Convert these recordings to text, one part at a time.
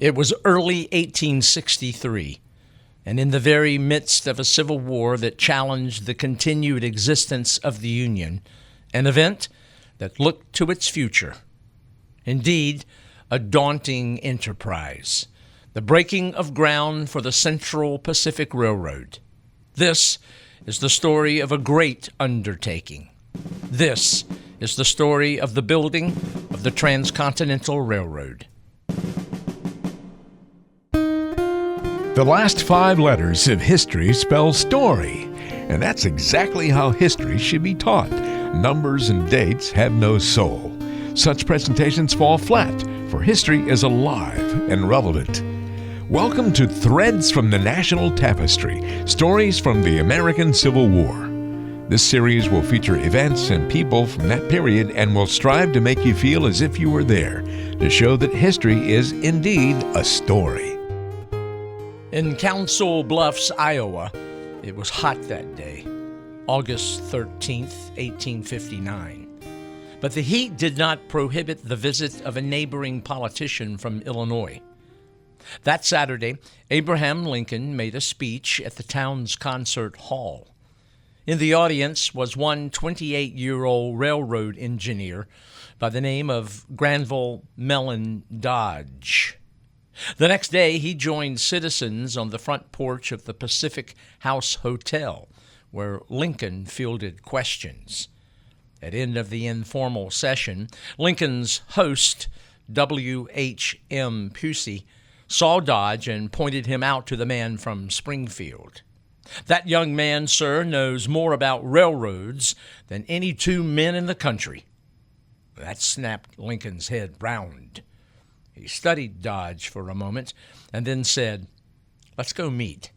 It was early 1863, and in the very midst of a civil war that challenged the continued existence of the Union, an event that looked to its future. Indeed, a daunting enterprise, the breaking of ground for the Central Pacific Railroad. This is the story of a great undertaking. This is the story of the building of the Transcontinental Railroad. The last 5 letters of history spell story, and that's exactly how history should be taught. Numbers and dates have no soul. Such presentations fall flat, for history is alive and relevant. Welcome to Threads from the National Tapestry, stories from the American Civil War. This series will feature events and people from that period and will strive to make you feel as if you were there, to show that history is indeed a story. In Council Bluffs, Iowa, it was hot that day, August 13th, 1859. But the heat did not prohibit the visit of a neighboring politician from Illinois. That Saturday, Abraham Lincoln made a speech at the town's concert hall. In the audience was one 28-year-old railroad engineer by the name of Grenville M. Dodge. The next day, he joined citizens on the front porch of the Pacific House Hotel, where Lincoln fielded questions. At end of the informal session, Lincoln's host, W.H.M. Pusey, saw Dodge and pointed him out to the man from Springfield. "That young man, sir, knows more about railroads than any 2 men in the country." That snapped Lincoln's head round. He studied Dodge for a moment and then said, "Let's go meet."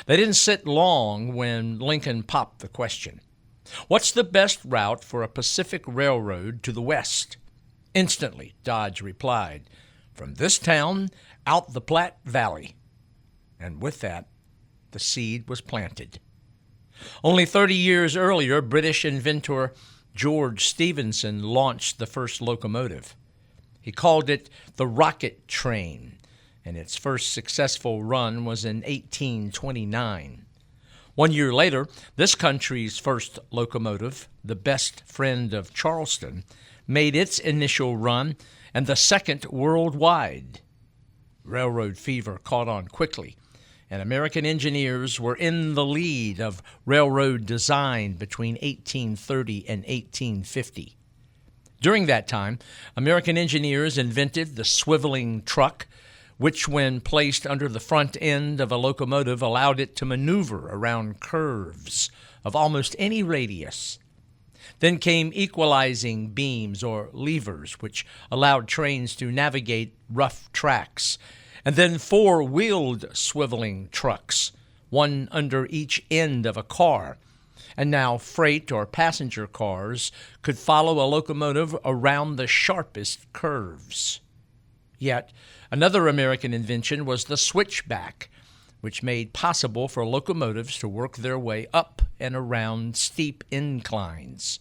They didn't sit long when Lincoln popped the question. "What's the best route for a Pacific railroad to the west?" Instantly, Dodge replied, "From this town out the Platte Valley." And with that, the seed was planted. Only 30 years earlier, British inventor George Stephenson launched the first locomotive. He called it the rocket train, and its first successful run was in 1829. 1 year later, this country's first locomotive, the best friend of Charleston, made its initial run and the second worldwide. Railroad fever caught on quickly, and American engineers were in the lead of railroad design between 1830 and 1850. During that time, American engineers invented the swiveling truck, which when placed under the front end of a locomotive allowed it to maneuver around curves of almost any radius. Then came equalizing beams or levers, which allowed trains to navigate rough tracks. And then 4-wheeled swiveling trucks, one under each end of a car. And now freight or passenger cars could follow a locomotive around the sharpest curves. Yet another American invention was the switchback, which made possible for locomotives to work their way up and around steep inclines.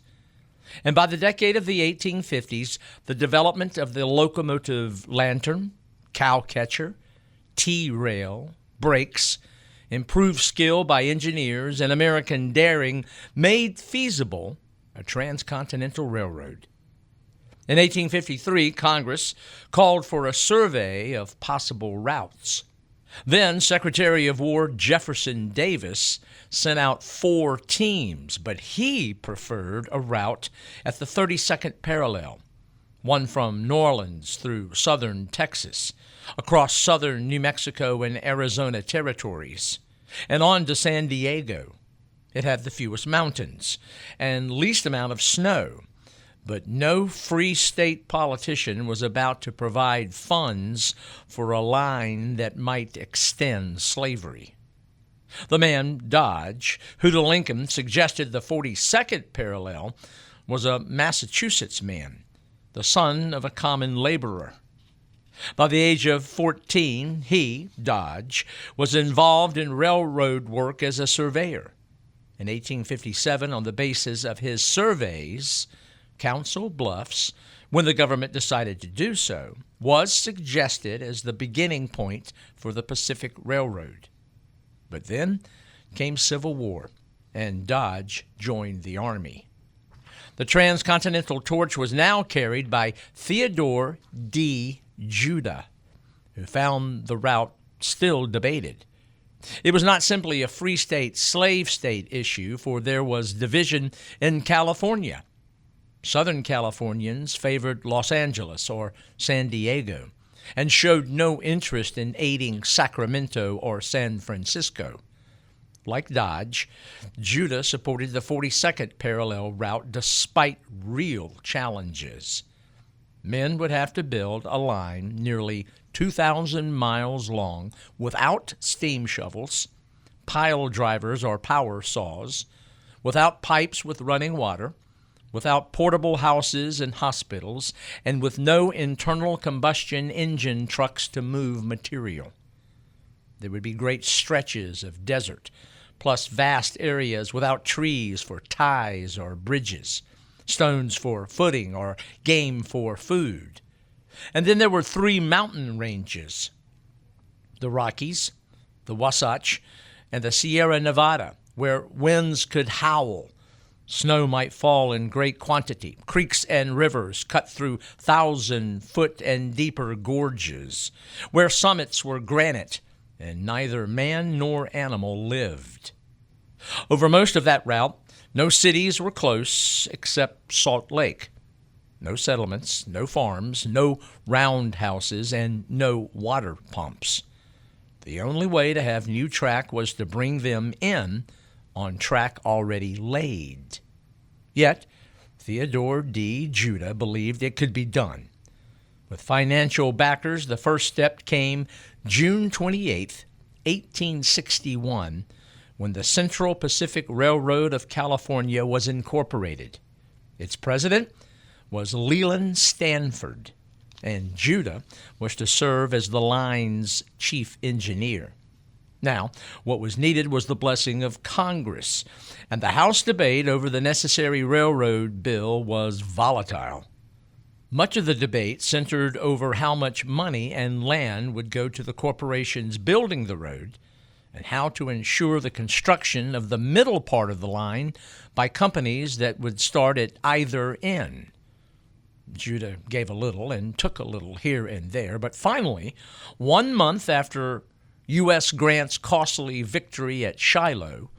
And by the decade of the 1850s, the development of the locomotive lantern, cowcatcher, T-rail, brakes, improved skill by engineers, and American daring made feasible a transcontinental railroad. In 1853, Congress called for a survey of possible routes. Then Secretary of War Jefferson Davis sent out 4 teams, but he preferred a route at the 32nd parallel, one from New Orleans through southern Texas, across southern New Mexico and Arizona territories, and on to San Diego. It had the fewest mountains and least amount of snow, but no free state politician was about to provide funds for a line that might extend slavery. The man, Dodge, who to Lincoln suggested the 42nd parallel, was a Massachusetts man, the son of a common laborer. By the age of 14, he, Dodge, was involved in railroad work as a surveyor. In 1857, on the basis of his surveys, Council Bluffs when the government decided to do so, was suggested as the beginning point for the Pacific Railroad. But then came Civil War, and Dodge joined the Army. The Transcontinental torch was now carried by Theodore D. Judah, who found the route still debated. It was not simply a free state, slave state issue, for there was division in California. Southern Californians favored Los Angeles or San Diego and showed no interest in aiding Sacramento or San Francisco. Like Dodge, Judah supported the 42nd parallel route despite real challenges. Men would have to build a line nearly 2,000 miles long without steam shovels, pile drivers or power saws, without pipes with running water, without portable houses and hospitals, and with no internal combustion engine trucks to move material. There would be great stretches of desert, plus vast areas without trees for ties or bridges, stones for footing, or game for food. And then there were 3 mountain ranges: the Rockies, the Wasatch, and the Sierra Nevada, where winds could howl. Snow might fall in great quantity. Creeks and rivers cut through 1,000-foot and deeper gorges, where summits were granite, and neither man nor animal lived. Over most of that route, no cities were close except Salt Lake. No settlements, no farms, no roundhouses, and no water pumps. The only way to have new track was to bring them in on track already laid. Yet, Theodore D. Judah believed it could be done. With financial backers, the first step came June 28, 1861, when the Central Pacific Railroad of California was incorporated. Its president was Leland Stanford, and Judah was to serve as the line's chief engineer. Now, what was needed was the blessing of Congress, and the House debate over the necessary railroad bill was volatile. Much of the debate centered over how much money and land would go to the corporations building the road, and how to ensure the construction of the middle part of the line by companies that would start at either end. Judah gave a little and took a little here and there, but finally, 1 month after U.S. Grant's costly victory at Shiloh,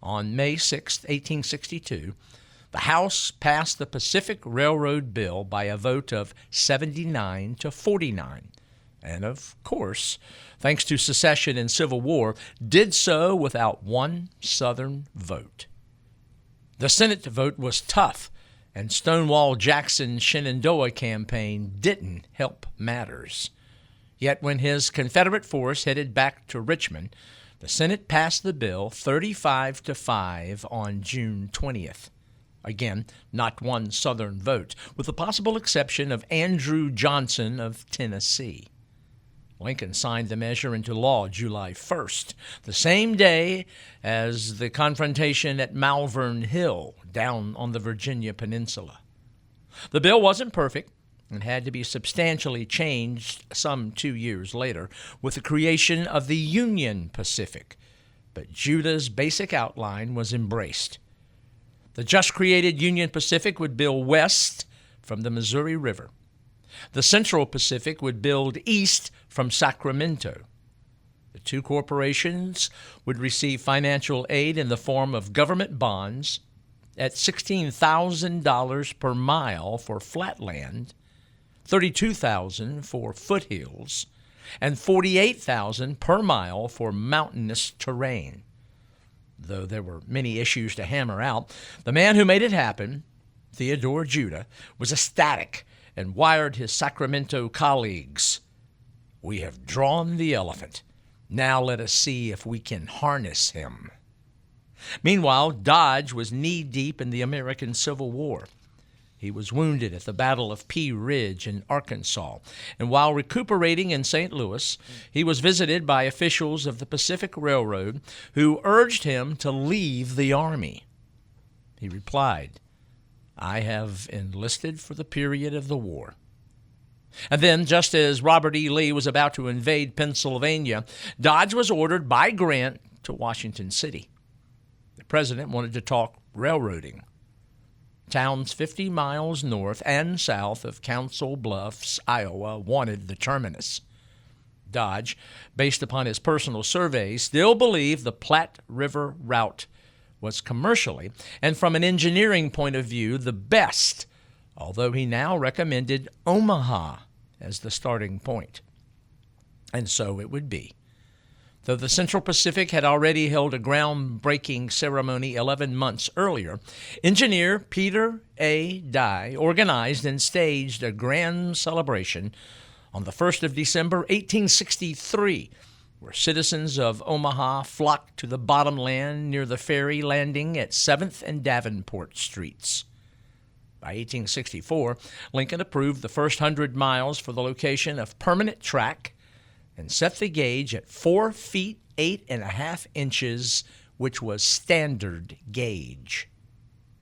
on May 6, 1862, the House passed the Pacific Railroad Bill by a vote of 79 to 49, and of course, thanks to secession and Civil War, did so without one Southern vote. The Senate vote was tough, and Stonewall Jackson's Shenandoah campaign didn't help matters. Yet when his Confederate force headed back to Richmond, the Senate passed the bill 35 to 5 on June 20th. Again, not one Southern vote, with the possible exception of Andrew Johnson of Tennessee. Lincoln signed the measure into law July 1st, the same day as the confrontation at Malvern Hill down on the Virginia Peninsula. The bill wasn't perfect and had to be substantially changed some 2 years later with the creation of the Union Pacific, but Judah's basic outline was embraced. The just-created Union Pacific would build west from the Missouri River. The Central Pacific would build east from Sacramento. The two corporations would receive financial aid in the form of government bonds at $16,000 per mile for flatland, $32,000 for foothills, and $48,000 per mile for mountainous terrain. Though there were many issues to hammer out, the man who made it happen, Theodore Judah, was ecstatic and wired his Sacramento colleagues, "We have drawn the elephant. Now let us see if we can harness him." Meanwhile, Dodge was knee-deep in the American Civil War. He was wounded at the Battle of Pea Ridge in Arkansas, and while recuperating in St. Louis, he was visited by officials of the Pacific Railroad who urged him to leave the Army. He replied, I have enlisted for the period of the war. And then, just as Robert E. Lee was about to invade Pennsylvania, Dodge was ordered by Grant to Washington City. The president wanted to talk railroading. Towns 50 miles north and south of Council Bluffs, Iowa, wanted the terminus. Dodge, based upon his personal surveys, still believed the Platte River route was commercially and from an engineering point of view the best, although he now recommended Omaha as the starting point. And so it would be. Though the Central Pacific had already held a groundbreaking ceremony 11 months earlier, engineer Peter A. Dye organized and staged a grand celebration on the 1st of December, 1863, where citizens of Omaha flocked to the bottomland near the ferry landing at 7th and Davenport Streets. By 1864, Lincoln approved the first 100 miles for the location of permanent track and set the gauge at 4 feet 8.5 inches, which was standard gauge.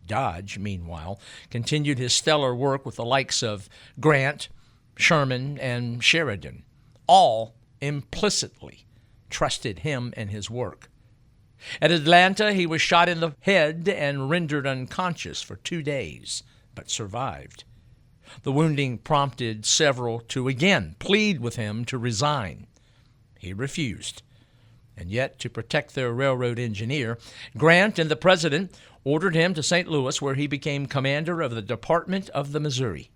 Dodge, meanwhile, continued his stellar work with the likes of Grant, Sherman, and Sheridan. All implicitly trusted him and his work. At Atlanta, he was shot in the head and rendered unconscious for 2 days, but survived. The wounding prompted several to again plead with him to resign. He refused. And yet, to protect their railroad engineer, Grant and the president ordered him to St. Louis, where he became commander of the Department of the Missouri.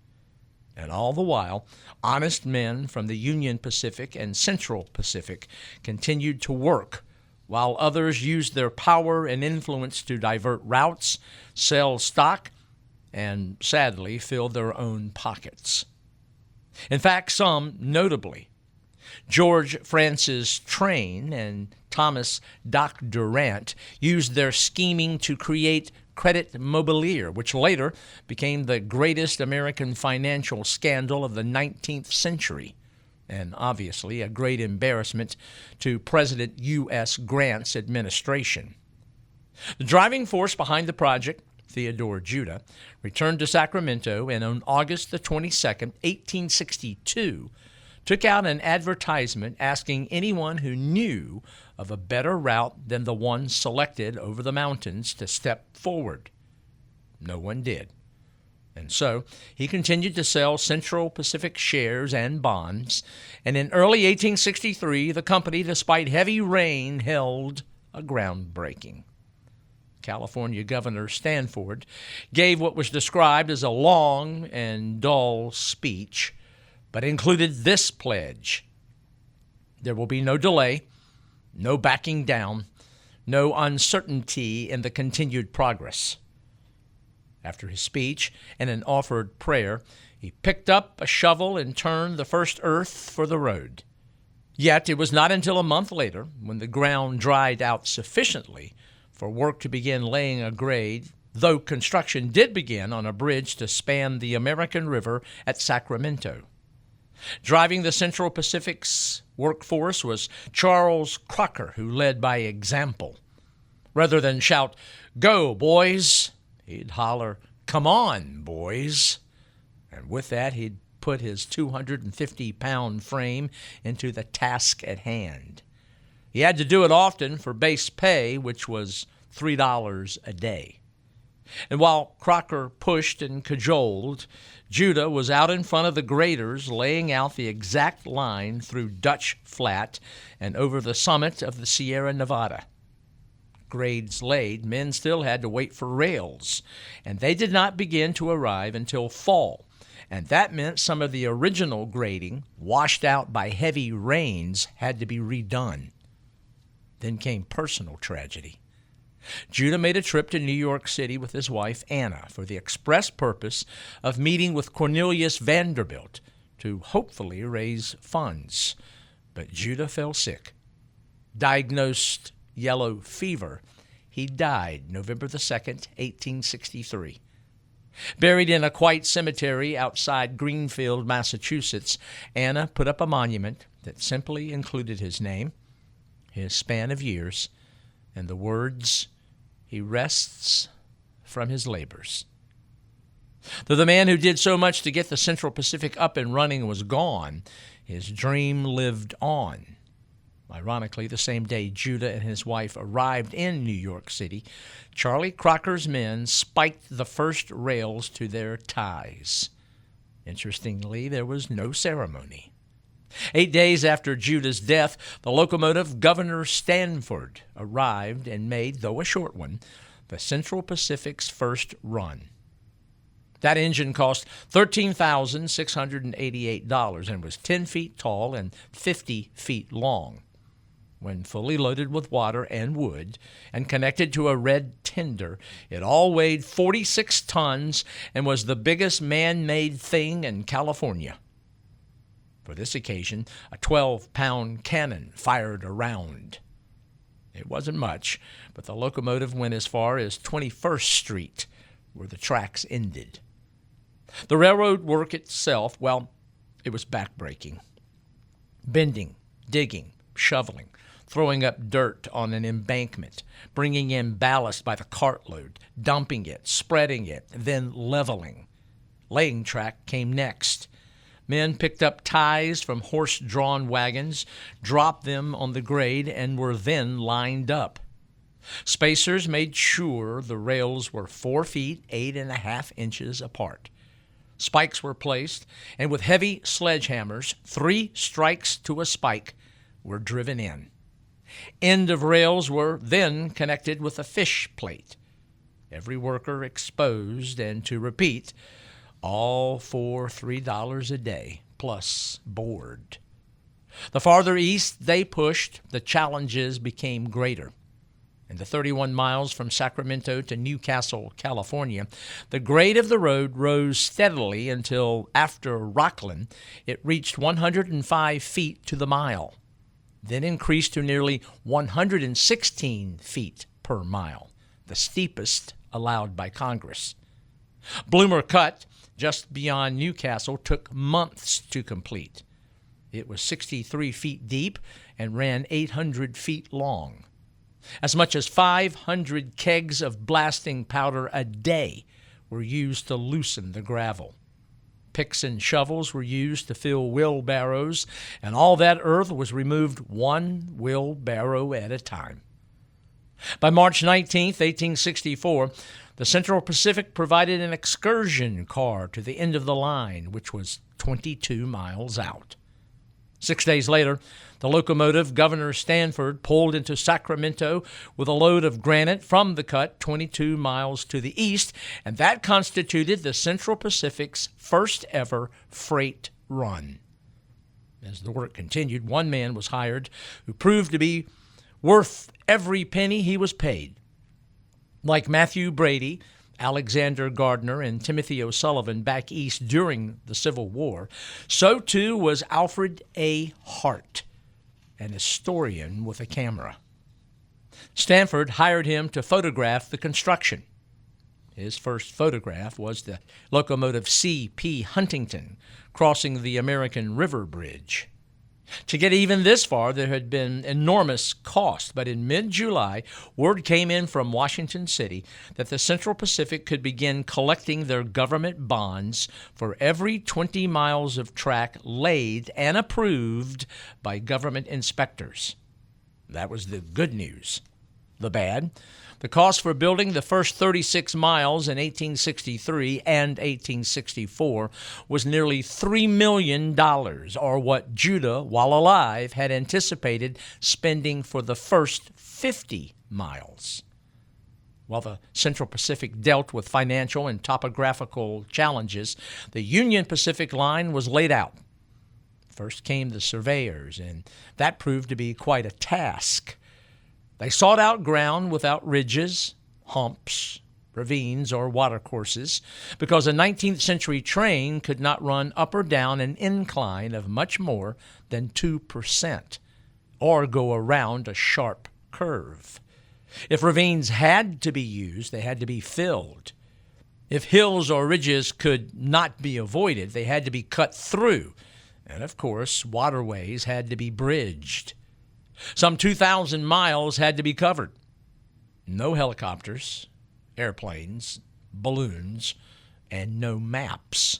And all the while, honest men from the Union Pacific and Central Pacific continued to work, while others used their power and influence to divert routes, sell stock, and sadly fill their own pockets. In fact, some, notably George Francis Train and Thomas Doc Durant, used their scheming to create Credit Mobilier, which later became the greatest American financial scandal of the 19th century, and obviously a great embarrassment to President U.S. Grant's administration. The driving force behind the project, Theodore Judah, returned to Sacramento and on August the 22nd, 1862, took out an advertisement asking anyone who knew of a better route than the one selected over the mountains to step forward. No one did. And so he continued to sell Central Pacific shares and bonds, and in early 1863, the company, despite heavy rain, held a groundbreaking. California Governor Stanford gave what was described as a long and dull speech, but included this pledge: there will be no delay, no backing down, no uncertainty in the continued progress. After his speech and an offered prayer, he picked up a shovel and turned the first earth for the road. Yet it was not until a month later, when the ground dried out sufficiently for work to begin laying a grade, though construction did begin on a bridge to span the American River at Sacramento. Driving the Central Pacific's workforce was Charles Crocker, who led by example. Rather than shout, "Go, boys!" he'd holler, "Come on, boys!" And with that, he'd put his 250-pound frame into the task at hand. He had to do it often for base pay, which was $3 a day. And while Crocker pushed and cajoled, Judah was out in front of the graders laying out the exact line through Dutch Flat and over the summit of the Sierra Nevada. Grades laid, men still had to wait for rails, and they did not begin to arrive until fall. And that meant some of the original grading, washed out by heavy rains, had to be redone. Then came personal tragedy. Judah made a trip to New York City with his wife, Anna, for the express purpose of meeting with Cornelius Vanderbilt to hopefully raise funds. But Judah fell sick. Diagnosed yellow fever, he died November the 2nd, 1863. Buried in a quiet cemetery outside Greenfield, Massachusetts, Anna put up a monument that simply included his name, his span of years, and the words, "He rests from his labors." Though the man who did so much to get the Central Pacific up and running was gone, his dream lived on. Ironically, the same day Judah and his wife arrived in New York City, Charlie Crocker's men spiked the first rails to their ties. Interestingly, there was no ceremony. 8 days after Judah's death, the locomotive Governor Stanford arrived and made, though a short one, the Central Pacific's first run. That engine cost $13,688 and was 10 feet tall and 50 feet long. When fully loaded with water and wood and connected to a red tender, it all weighed 46 tons and was the biggest man-made thing in California. For this occasion, a 12-pound cannon fired a round. It wasn't much, but the locomotive went as far as 21st Street, where the tracks ended. The railroad work itself, well, it was backbreaking. Bending, digging, shoveling, throwing up dirt on an embankment, bringing in ballast by the cartload, dumping it, spreading it, then leveling. Laying track came next. Men picked up ties from horse-drawn wagons, dropped them on the grade, and were then lined up. Spacers made sure the rails were 4 feet, 8.5 inches apart. Spikes were placed, and with heavy sledgehammers, 3 strikes to a spike, were driven in. End of rails were then connected with a fish plate. Every worker exposed, and to repeat, all for $3 a day, plus board. The farther east they pushed, the challenges became greater. In the 31 miles from Sacramento to Newcastle, California, the grade of the road rose steadily until, after Rockland, it reached 105 feet to the mile, then increased to nearly 116 feet per mile, the steepest allowed by Congress. Bloomer Cut, just beyond Newcastle, took months to complete. It was 63 feet deep and ran 800 feet long. As much as 500 kegs of blasting powder a day were used to loosen the gravel. Picks and shovels were used to fill wheelbarrows, and all that earth was removed 1 wheelbarrow at a time. By March 19, 1864, the Central Pacific provided an excursion car to the end of the line, which was 22 miles out. 6 days later, the locomotive Governor Stanford pulled into Sacramento with a load of granite from the cut 22 miles to the east, and that constituted the Central Pacific's first ever freight run. As the work continued, one man was hired who proved to be worth every penny he was paid. Like Matthew Brady, Alexander Gardner, and Timothy O'Sullivan back east during the Civil War, so too was Alfred A. Hart, an historian with a camera. Stanford hired him to photograph the construction. His first photograph was the locomotive C.P. Huntington crossing the American River Bridge. To get even this far, there had been enormous cost, but in mid-July, word came in from Washington City that the Central Pacific could begin collecting their government bonds for every 20 miles of track laid and approved by government inspectors. That was the good news. The bad? The cost for building the first 36 miles in 1863 and 1864 was nearly $3 million, or what Judah, while alive, had anticipated spending for the first 50 miles. While the Central Pacific dealt with financial and topographical challenges, the Union Pacific line was laid out. First came the surveyors, and that proved to be quite a task. They sought out ground without ridges, humps, ravines, or watercourses, because a 19th century train could not run up or down an incline of much more than 2%, or go around a sharp curve. If ravines had to be used, they had to be filled. If hills or ridges could not be avoided, they had to be cut through. And of course, waterways had to be bridged. Some 2,000 miles had to be covered. No helicopters, airplanes, balloons, and no maps.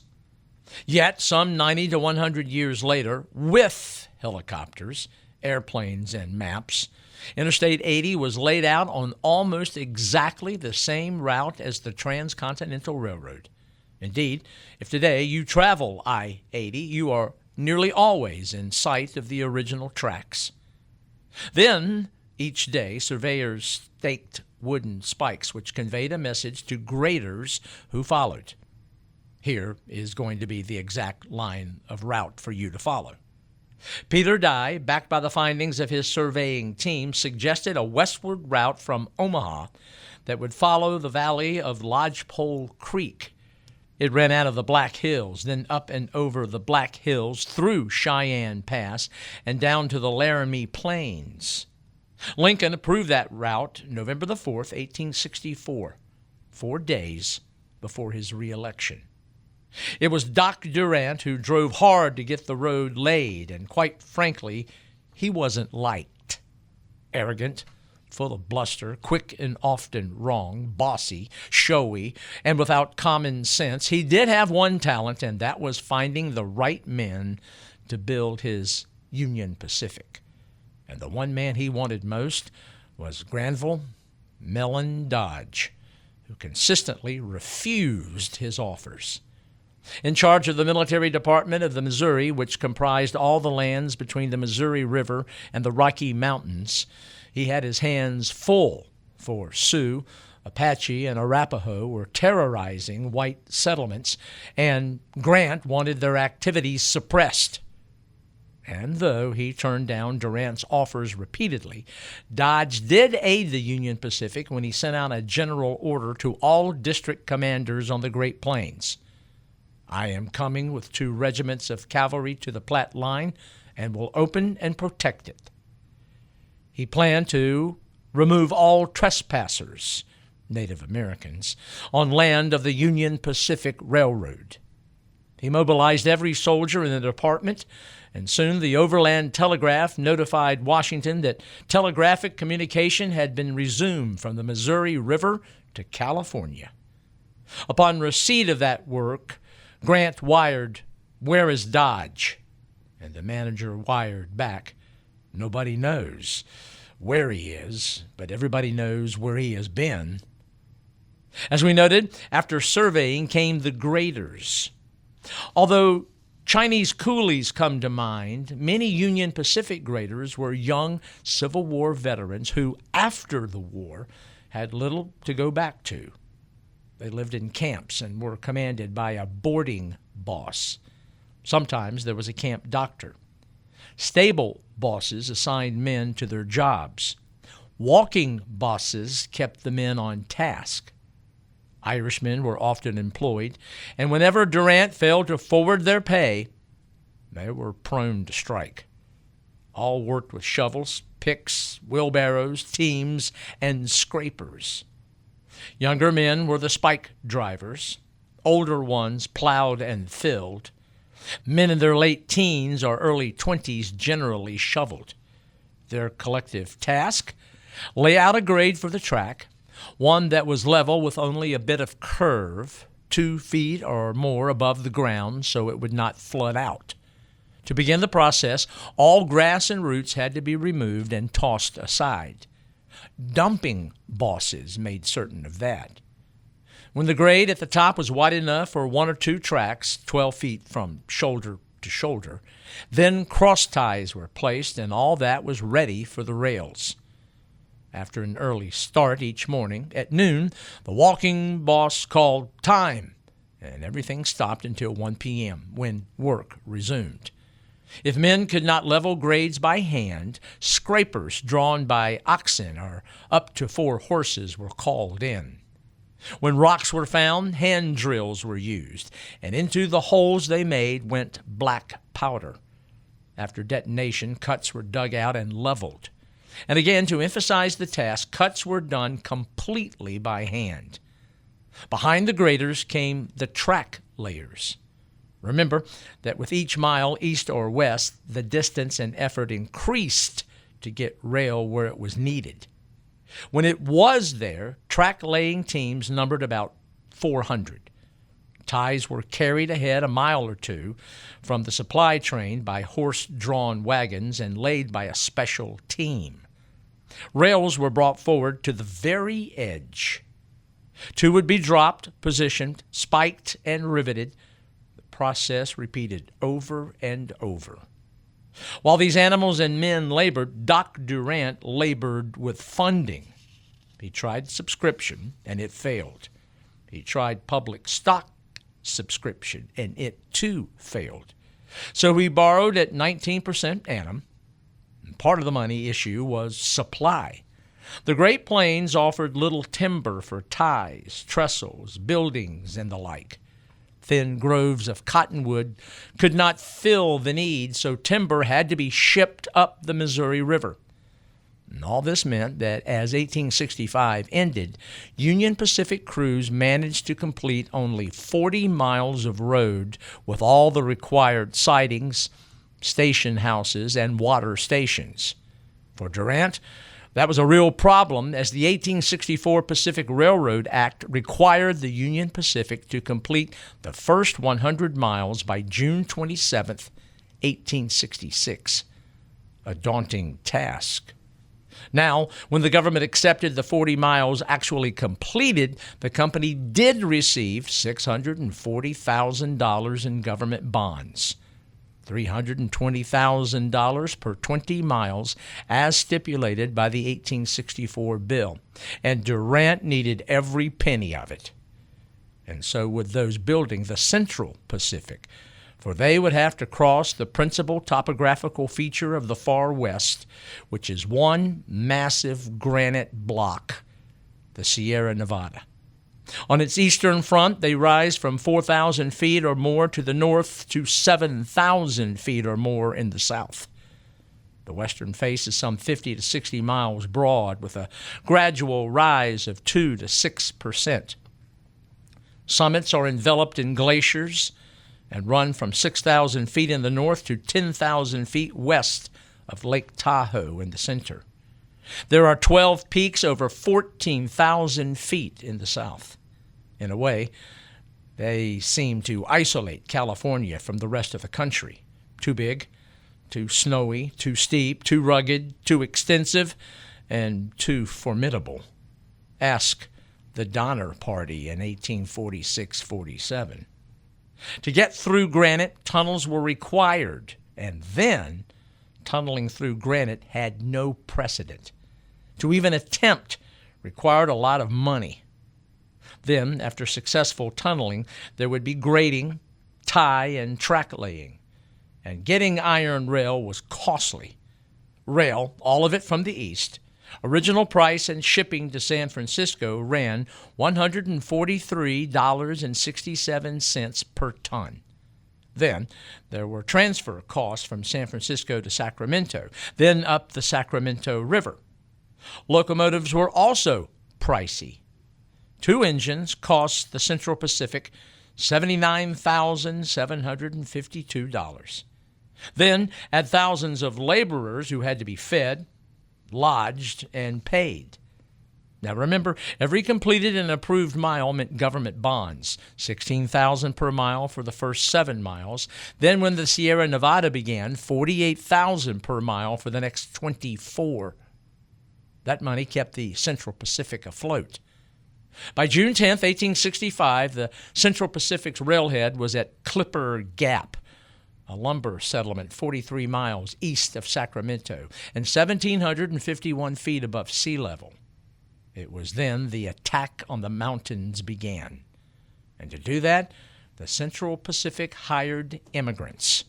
Yet, some 90 to 100 years later, with helicopters, airplanes, and maps, Interstate 80 was laid out on almost exactly the same route as the Transcontinental Railroad. Indeed, if today you travel I-80, you are nearly always in sight of the original tracks. Then, each day, surveyors staked wooden spikes which conveyed a message to graders who followed. Here is going to be the exact line of route for you to follow. Peter Dye, backed by the findings of his surveying team, suggested a westward route from Omaha that would follow the valley of Lodgepole Creek. It ran out of the Black Hills, then up and over the Black Hills, through Cheyenne Pass, and down to the Laramie Plains. Lincoln approved that route November the 4th, 1864, 4 days before his reelection. It was Doc Durant who drove hard to get the road laid, and quite frankly, he wasn't liked. Arrogant, full of bluster, quick and often wrong, bossy, showy, and without common sense, he did have one talent, and that was finding the right men to build his Union Pacific. And the one man he wanted most was Grenville M. Dodge, who consistently refused his offers. In charge of the military department of the Missouri, which comprised all the lands between the Missouri River and the Rocky Mountains, he had his hands full, for Sioux, Apache, and Arapaho were terrorizing white settlements, and Grant wanted their activities suppressed. And though he turned down Durant's offers repeatedly, Dodge did aid the Union Pacific when he sent out a general order to all district commanders on the Great Plains. I am coming with 2 regiments of cavalry to the Platte line and will open and protect it. He planned to remove all trespassers, Native Americans, on land of the Union Pacific Railroad. He mobilized every soldier in the department, and soon the Overland Telegraph notified Washington that telegraphic communication had been resumed from the Missouri River to California. Upon receipt of that work, Grant wired, "Where is Dodge?" And the manager wired back, "Nobody knows where he is, but everybody knows where he has been." As we noted, after surveying came the graders. Although Chinese coolies come to mind, many Union Pacific graders were young Civil War veterans who, after the war, had little to go back to. They lived in camps and were commanded by a boarding boss. Sometimes there was a camp doctor. Stable bosses assigned men to their jobs. Walking bosses kept the men on task. Irishmen were often employed, and whenever Durant failed to forward their pay, they were prone to strike. All worked with shovels, picks, wheelbarrows, teams, and scrapers. Younger men were the spike drivers. Older ones plowed and filled. Men in their late teens or early 20s generally shoveled. Their collective task? Lay out a grade for the track, one that was level with only a bit of curve, 2 feet or more above the ground so it would not flood out. To begin the process, all grass and roots had to be removed and tossed aside. Dumping bosses made certain of that. When the grade at the top was wide enough for 1 or 2 tracks, 12 feet from shoulder to shoulder, then cross ties were placed and all that was ready for the rails. After an early start each morning, at noon, the walking boss called time, and everything stopped until 1 p.m., when work resumed. If men could not level grades by hand, scrapers drawn by oxen or up to 4 horses were called in. When rocks were found, hand drills were used, and into the holes they made went black powder. After detonation, cuts were dug out and leveled. And again, to emphasize the task, cuts were done completely by hand. Behind the graders came the track layers. Remember that with each mile east or west, the distance and effort increased to get rail where it was needed. When it was there, track laying teams numbered about 400. Ties were carried ahead a mile or two from the supply train by horse-drawn wagons and laid by a special team. Rails were brought forward to the very edge. Two would be dropped, positioned, spiked, and riveted. The process repeated over and over. While these animals and men labored, Doc Durant labored with funding. He tried subscription, and it failed. He tried public stock subscription, and it too failed. So he borrowed at 19% annum. Part of the money issue was supply. The Great Plains offered little timber for ties, trestles, buildings, and the like. Thin groves of cottonwood could not fill the need, so timber had to be shipped up the Missouri River. And all this meant that as 1865 ended, Union Pacific crews managed to complete only 40 miles of road with all the required sidings, station houses, and water stations. For Durant, that was a real problem, as the 1864 Pacific Railroad Act required the Union Pacific to complete the first 100 miles by June 27, 1866. A daunting task. Now, when the government accepted the 40 miles actually completed, the company did receive $640,000 in government bonds, $320,000 per 20 miles, as stipulated by the 1864 bill, and Durant needed every penny of it. And so would those building the Central Pacific, for they would have to cross the principal topographical feature of the far west, which is one massive granite block, the Sierra Nevada. On its eastern front, they rise from 4,000 feet or more to the north to 7,000 feet or more in the south. The western face is some 50 to 60 miles broad, with a gradual rise of 2 to 6%. Summits are enveloped in glaciers and run from 6,000 feet in the north to 10,000 feet west of Lake Tahoe in the center. There are 12 peaks over 14,000 feet in the south. In a way, they seem to isolate California from the rest of the country. Too big, too snowy, too steep, too rugged, too extensive, and too formidable. Ask the Donner Party in 1846-47. To get through granite, tunnels were required, and then tunneling through granite had no precedent. To even attempt required a lot of money. Then, after successful tunneling, there would be grading, tie, and track laying. And getting iron rail was costly. Rail, all of it from the east. Original price and shipping to San Francisco ran $143.67 per ton. Then there were transfer costs from San Francisco to Sacramento, then up the Sacramento River. Locomotives were also pricey. 2 engines cost the Central Pacific $79,752. Then add thousands of laborers who had to be fed, lodged, and paid. Now remember, every completed and approved mile meant government bonds, $16,000 per mile for the first 7 miles. Then when the Sierra Nevada began, $48,000 per mile for the next 24. That money kept the Central Pacific afloat. By June 10, 1865, the Central Pacific's railhead was at Clipper Gap, a lumber settlement 43 miles east of Sacramento and 1,751 feet above sea level. It was then the attack on the mountains began. And to do that, the Central Pacific hired immigrants.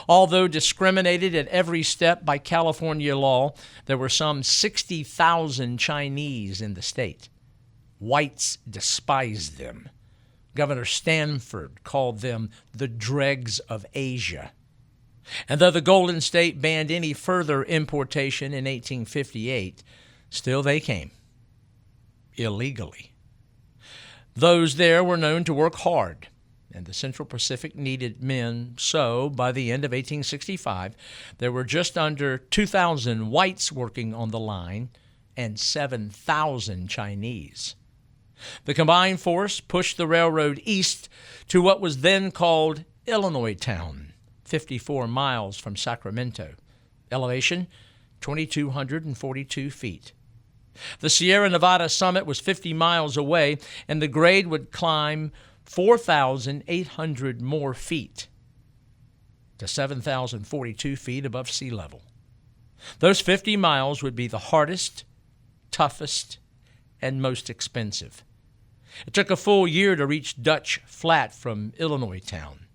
Although discriminated at every step by California law, there were some 60,000 Chinese in the state. Whites despised them. Governor Stanford called them the dregs of Asia. And though the Golden State banned any further importation in 1858, still they came, illegally. Those there were known to work hard, and the Central Pacific needed men, so by the end of 1865, there were just under 2,000 whites working on the line and 7,000 Chinese. The combined force pushed the railroad east to what was then called Illinois Town, 54 miles from Sacramento. Elevation, 2,242 feet. The Sierra Nevada summit was 50 miles away, and the grade would climb 4,800 more feet to 7,042 feet above sea level. Those 50 miles would be the hardest, toughest, and most expensive. It took a full year to reach Dutch Flat from Illinois Town.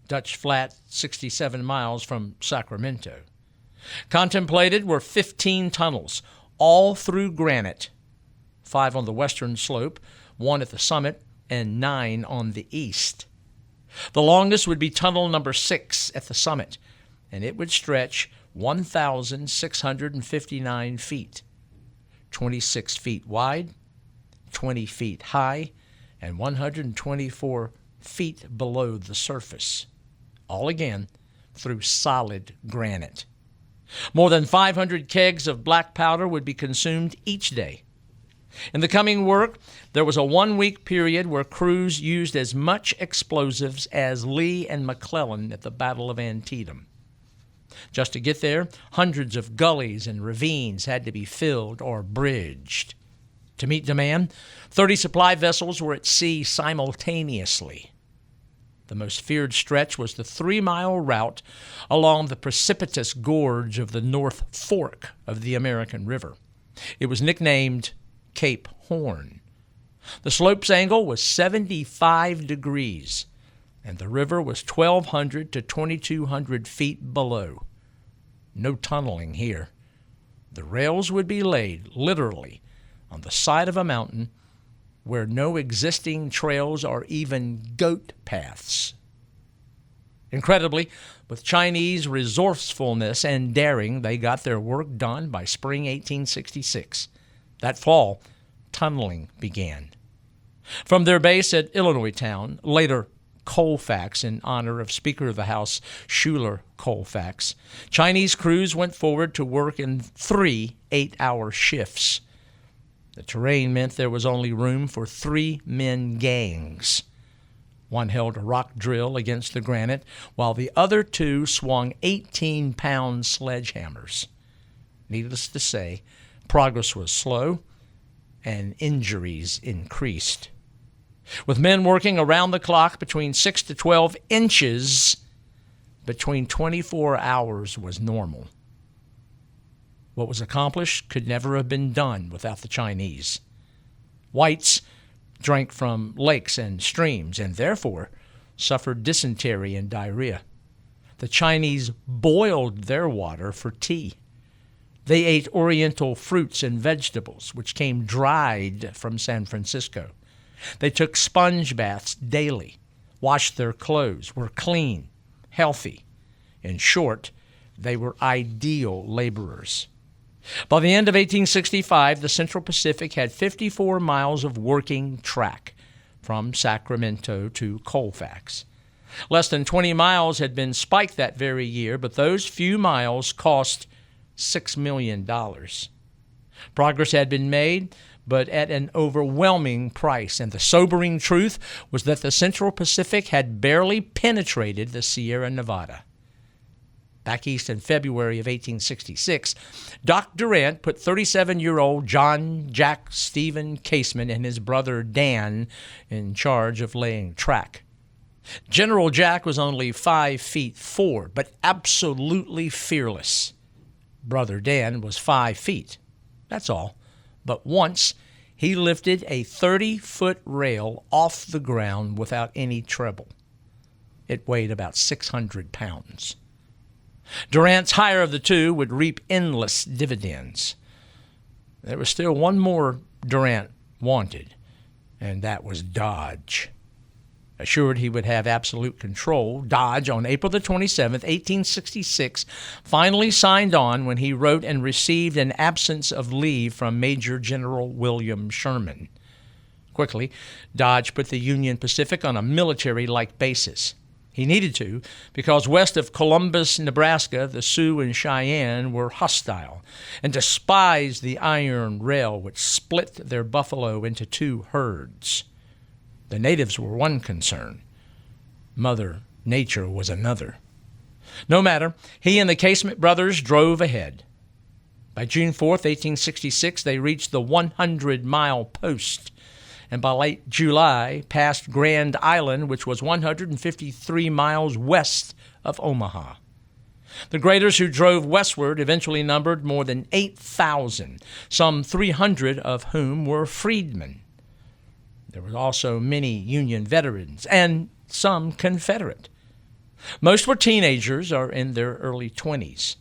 Dutch Flat, 67 miles from Sacramento. Contemplated were 15 tunnels, all through granite, 5 on the western slope, 1 at the summit, and 9 on the east. The longest would be tunnel number 6 at the summit, and it would stretch 1,659 feet, 26 feet wide, 20 feet high, and 124 feet below the surface, all again through solid granite. More than 500 kegs of black powder would be consumed each day. In the coming work, there was a 1-week period where crews used as much explosives as Lee and McClellan at the Battle of Antietam. Just to get there, hundreds of gullies and ravines had to be filled or bridged. To meet demand, 30 supply vessels were at sea simultaneously. The most feared stretch was the 3-mile route along the precipitous gorge of the North Fork of the American River. It was nicknamed Cape Horn. The slope's angle was 75 degrees, and the river was 1,200 to 2,200 feet below. No tunneling here. The rails would be laid, literally, on the side of a mountain where no existing trails or even goat paths. Incredibly, with Chinese resourcefulness and daring, they got their work done by spring 1866. That fall, tunneling began. From their base at Illinois Town, later Colfax in honor of Speaker of the House Schuyler Colfax, Chinese crews went forward to work in 3 8-hour shifts. The terrain meant there was only room for 3-man gangs. One held a rock drill against the granite, while the other 2 swung 18-pound sledgehammers. Needless to say, progress was slow, and injuries increased. With men working around the clock between 6 to 12 inches, between 24 hours was normal. What was accomplished could never have been done without the Chinese. Whites drank from lakes and streams and therefore suffered dysentery and diarrhea. The Chinese boiled their water for tea. They ate oriental fruits and vegetables, which came dried from San Francisco. They took sponge baths daily, washed their clothes, were clean, healthy. In short, they were ideal laborers. By the end of 1865, the Central Pacific had 54 miles of working track from Sacramento to Colfax. Less than 20 miles had been spiked that very year, but those few miles cost $6 million. Progress had been made, but at an overwhelming price, and the sobering truth was that the Central Pacific had barely penetrated the Sierra Nevada. Back east in February of 1866, Doc Durant put 37-year-old John Jack Stephen Caseman and his brother Dan in charge of laying track. General Jack was only 5'4", but absolutely fearless. Brother Dan was 5 feet. That's all. But once, he lifted a 30-foot rail off the ground without any trouble. It weighed about 600 pounds. Durant's hire of the 2 would reap endless dividends. There was still one more Durant wanted, and that was Dodge. Assured he would have absolute control, Dodge, on April the 27th, 1866, finally signed on when he wrote and received an absence of leave from Major General William Sherman. Quickly, Dodge put the Union Pacific on a military-like basis. He needed to, because west of Columbus, Nebraska, the Sioux and Cheyenne were hostile and despised the iron rail which split their buffalo into two herds. The natives were one concern. Mother Nature was another. No matter, he and the Casement brothers drove ahead. By June 4th, 1866, they reached the 100-mile post, and by late July passed Grand Island, which was 153 miles west of Omaha. The graders who drove westward eventually numbered more than 8,000, some 300 of whom were freedmen. There were also many Union veterans and some Confederate. Most were teenagers or in their early 20s.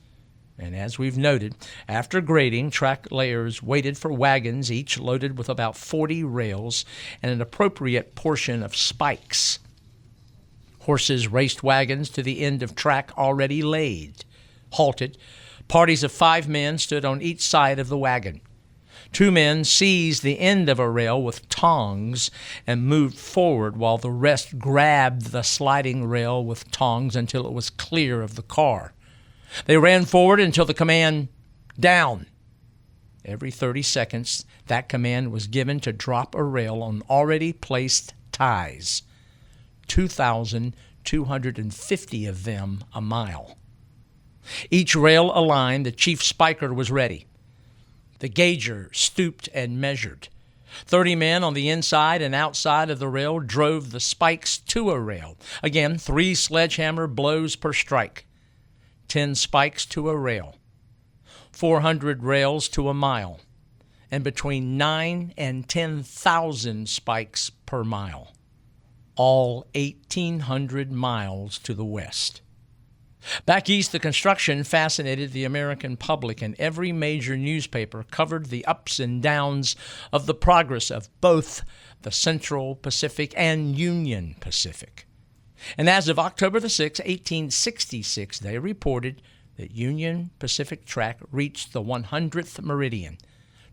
And as we've noted, after grading, track layers waited for wagons, each loaded with about 40 rails and an appropriate portion of spikes. Horses raced wagons to the end of track already laid. Halted, parties of 5 men stood on each side of the wagon. 2 men seized the end of a rail with tongs and moved forward while the rest grabbed the sliding rail with tongs until it was clear of the car. They ran forward until the command, "Down." Every 30 seconds, that command was given to drop a rail on already placed ties. 2,250 of them a mile. Each rail aligned, the chief spiker was ready. The gauger stooped and measured. 30 men on the inside and outside of the rail drove the spikes to a rail. Again, 3 sledgehammer blows per strike. 10 spikes to a rail, 400 rails to a mile, and between 9 and 10,000 spikes per mile, all 1,800 miles to the west. Back east, the construction fascinated the American public, and every major newspaper covered the ups and downs of the progress of both the Central Pacific and Union Pacific. And as of October the 6th, 1866, they reported that Union Pacific Track reached the 100th meridian,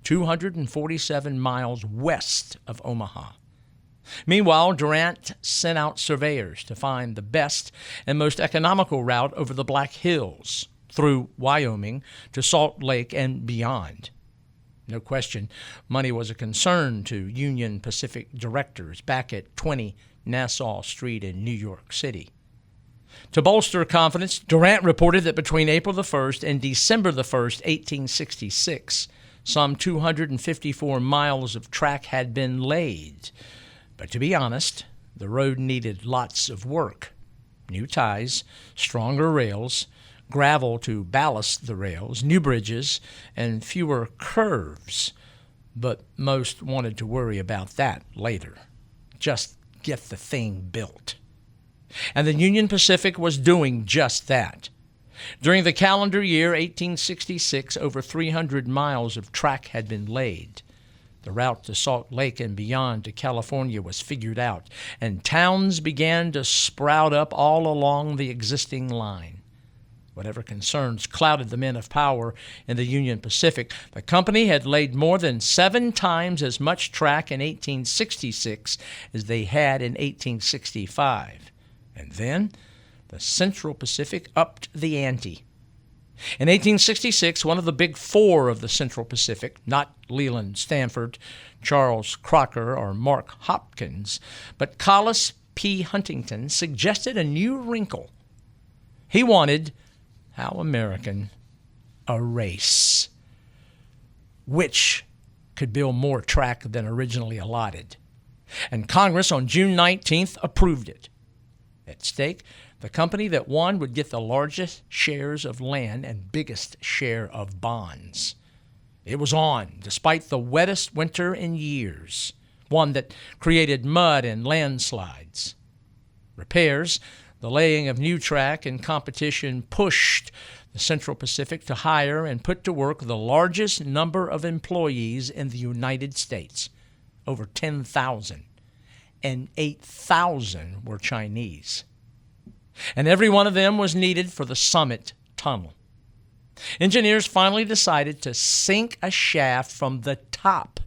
247 miles west of Omaha. Meanwhile, Durant sent out surveyors to find the best and most economical route over the Black Hills, through Wyoming to Salt Lake and beyond. No question, money was a concern to Union Pacific directors back at 20 Nassau Street in New York City. To bolster confidence, Durant reported that between April the 1st and December the 1st, 1866, some 254 miles of track had been laid. But to be honest, the road needed lots of work. New ties, stronger rails, gravel to ballast the rails, new bridges, and fewer curves. But most wanted to worry about that later. Just get the thing built. And the Union Pacific was doing just that. During the calendar year 1866, over 300 miles of track had been laid. The route to Salt Lake and beyond to California was figured out, and towns began to sprout up all along the existing line. Whatever concerns clouded the men of power in the Union Pacific, the company had laid more than 7 times as much track in 1866 as they had in 1865. And then the Central Pacific upped the ante. In 1866, one of the big 4 of the Central Pacific, not Leland Stanford, Charles Crocker, or Mark Hopkins, but Collis P. Huntington, suggested a new wrinkle. He wanted, how American, a race. Which could build more track than originally allotted? And Congress on June 19th approved it. At stake, the company that won would get the largest shares of land and biggest share of bonds. It was on, despite the wettest winter in years, one that created mud and landslides. Repairs, the laying of new track, and competition pushed the Central Pacific to hire and put to work the largest number of employees in the United States, over 10,000, and 8,000 were Chinese. And every one of them was needed for the Summit Tunnel. Engineers finally decided to sink a shaft from the top,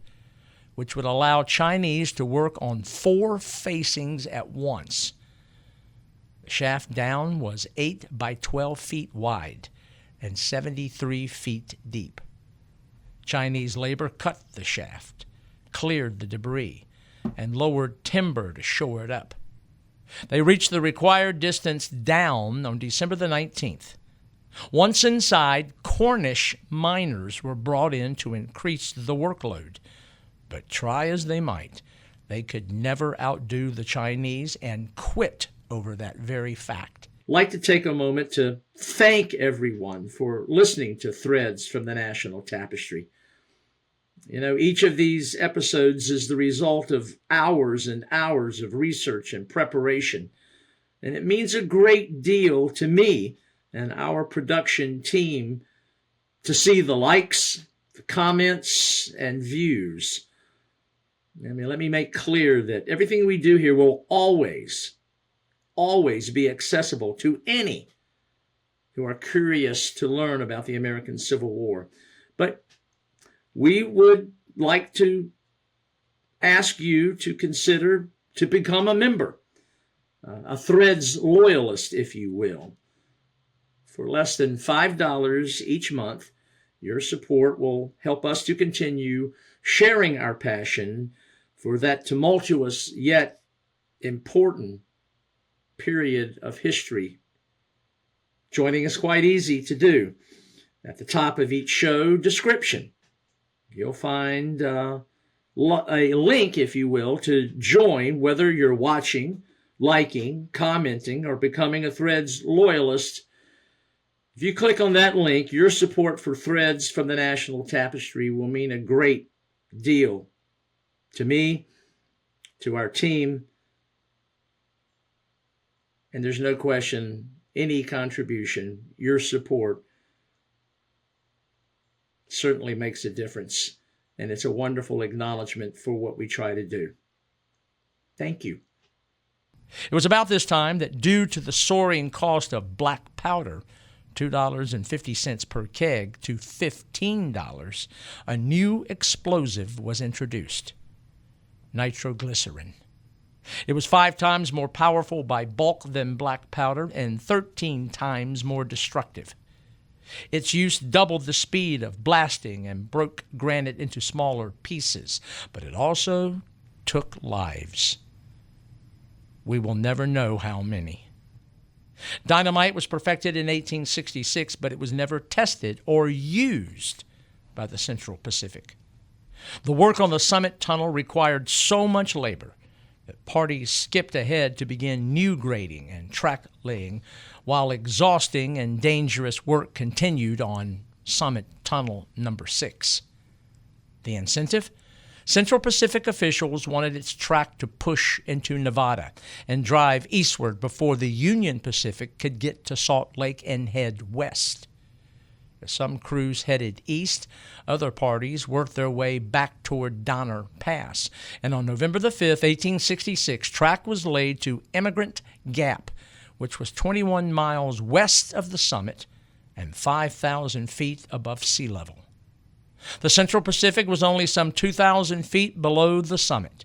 which would allow Chinese to work on 4 facings at once. The shaft down was 8 by 12 feet wide and 73 feet deep. Chinese labor cut the shaft, cleared the debris, and lowered timber to shore it up. They reached the required distance down on December the 19th. Once inside, Cornish miners were brought in to increase the workload. But try as they might, they could never outdo the Chinese and quit over that very fact. I'd like to take a moment to thank everyone for listening to Threads from the National Tapestry. You know, each of these episodes is the result of hours and hours of research and preparation, and it means a great deal to me and our production team to see the likes, the comments, and views. Let me make clear that everything we do here will always be accessible to any who are curious to learn about the American Civil War. But we would like to ask you to consider to become a member, a Threads loyalist, if you will. For less than $5 each month, your support will help us to continue sharing our passion for that tumultuous yet important period of history. Joining is quite easy to do. At the top of each show description, you'll find a link, if you will, to join, whether you're watching, liking, commenting, or becoming a Threads loyalist. If you click on that link, your support for Threads from the National Tapestry will mean a great deal to me, to our team, and there's no question any contribution, your support, certainly makes a difference, and it's a wonderful acknowledgement for what we try to do. Thank you. It was about this time that, due to the soaring cost of black powder, $2.50 per keg to $15, a new explosive was introduced: nitroglycerin. It was 5 times more powerful by bulk than black powder and 13 times more destructive. Its use doubled the speed of blasting and broke granite into smaller pieces, but it also took lives. We will never know how many. Dynamite was perfected in 1866, but it was never tested or used by the Central Pacific. The work on the Summit Tunnel required so much labor that parties skipped ahead to begin new grading and track laying, while exhausting and dangerous work continued on Summit Tunnel number 6. The incentive? Central Pacific officials wanted its track to push into Nevada and drive eastward before the Union Pacific could get to Salt Lake and head west. As some crews headed east, other parties worked their way back toward Donner Pass. And on November the 5th, 1866, track was laid to Emigrant Gap, which was 21 miles west of the summit and 5,000 feet above sea level. The Central Pacific was only some 2,000 feet below the summit.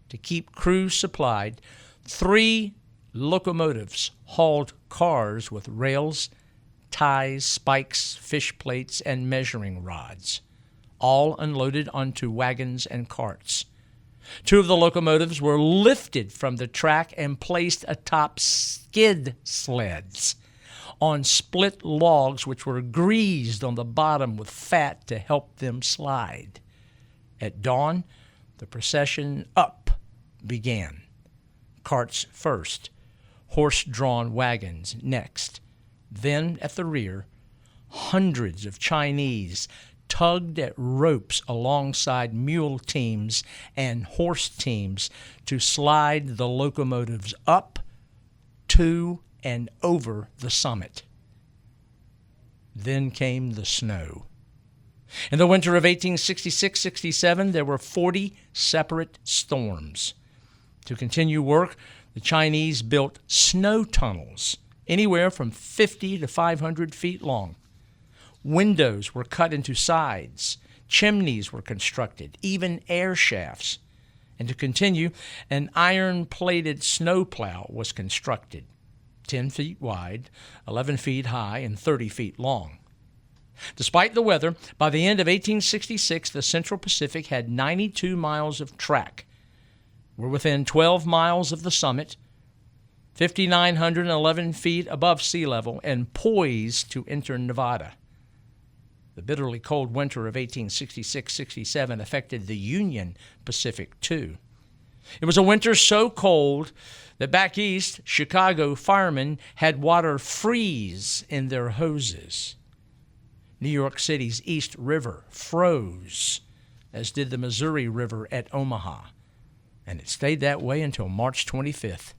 To keep crews supplied, 3 locomotives hauled cars with rails, ties, spikes, fish plates, and measuring rods, all unloaded onto wagons and carts. 2 of the locomotives were lifted from the track and placed atop skid sleds on split logs which were greased on the bottom with fat to help them slide. At dawn, the procession up began. Carts first, horse-drawn wagons next. Then, at the rear, hundreds of Chinese tugged at ropes alongside mule teams and horse teams to slide the locomotives up, to, and over the summit. Then came the snow. In the winter of 1866-67, there were 40 separate storms. To continue work, the Chinese built snow tunnels, anywhere from 50 to 500 feet long. Windows were cut into sides. Chimneys were constructed, even air shafts. And to continue, an iron-plated snowplow was constructed. 10 feet wide, 11 feet high, and 30 feet long. Despite the weather, by the end of 1866, the Central Pacific had 92 miles of track. We're within 12 miles of the summit, 5,911 feet above sea level, and poised to enter Nevada. The bitterly cold winter of 1866-67 affected the Union Pacific, too. It was a winter so cold that back east, Chicago firemen had water freeze in their hoses. New York City's East River froze, as did the Missouri River at Omaha, and it stayed that way until March 25th.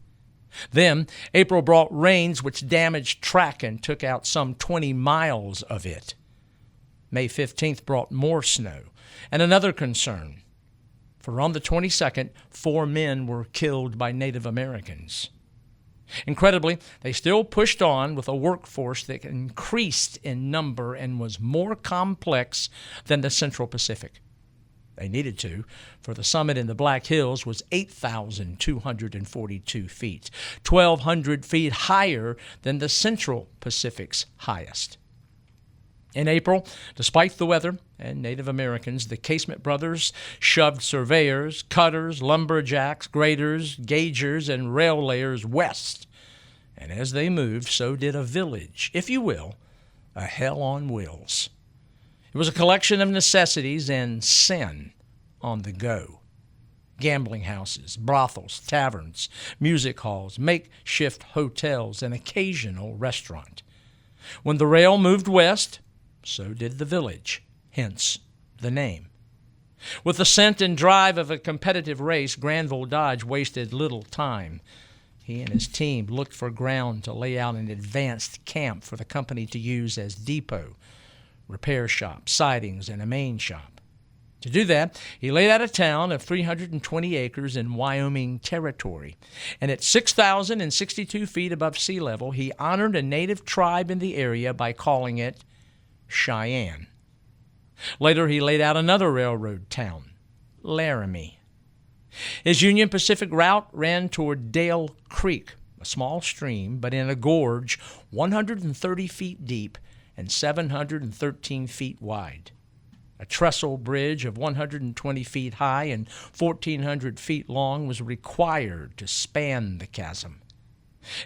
Then, April brought rains which damaged track and took out some 20 miles of it. May 15th brought more snow, and another concern, for on the 22nd, 4 men were killed by Native Americans. Incredibly, they still pushed on with a workforce that increased in number and was more complex than the Central Pacific. They needed to, for the summit in the Black Hills was 8,242 feet, 1,200 feet higher than the Central Pacific's highest. In April, despite the weather and Native Americans, the Casement brothers shoved surveyors, cutters, lumberjacks, graders, gaugers, and rail layers west. And as they moved, so did a village, if you will, a hell on wheels. It was a collection of necessities and sin on the go. Gambling houses, brothels, taverns, music halls, makeshift hotels, an occasional restaurant. When the rail moved west, so did the village, hence the name. With the scent and drive of a competitive race, Grenville Dodge wasted little time. He and his team looked for ground to lay out an advanced camp for the company to use as depot, repair shop, sidings, and a main shop. To do that, he laid out a town of 320 acres in Wyoming territory, and at 6,062 feet above sea level, he honored a native tribe in the area by calling it Cheyenne. Later, he laid out another railroad town, Laramie. His Union Pacific route ran toward Dale Creek, a small stream, but in a gorge 130 feet deep and 713 feet wide. A trestle bridge of 120 feet high and 1,400 feet long was required to span the chasm.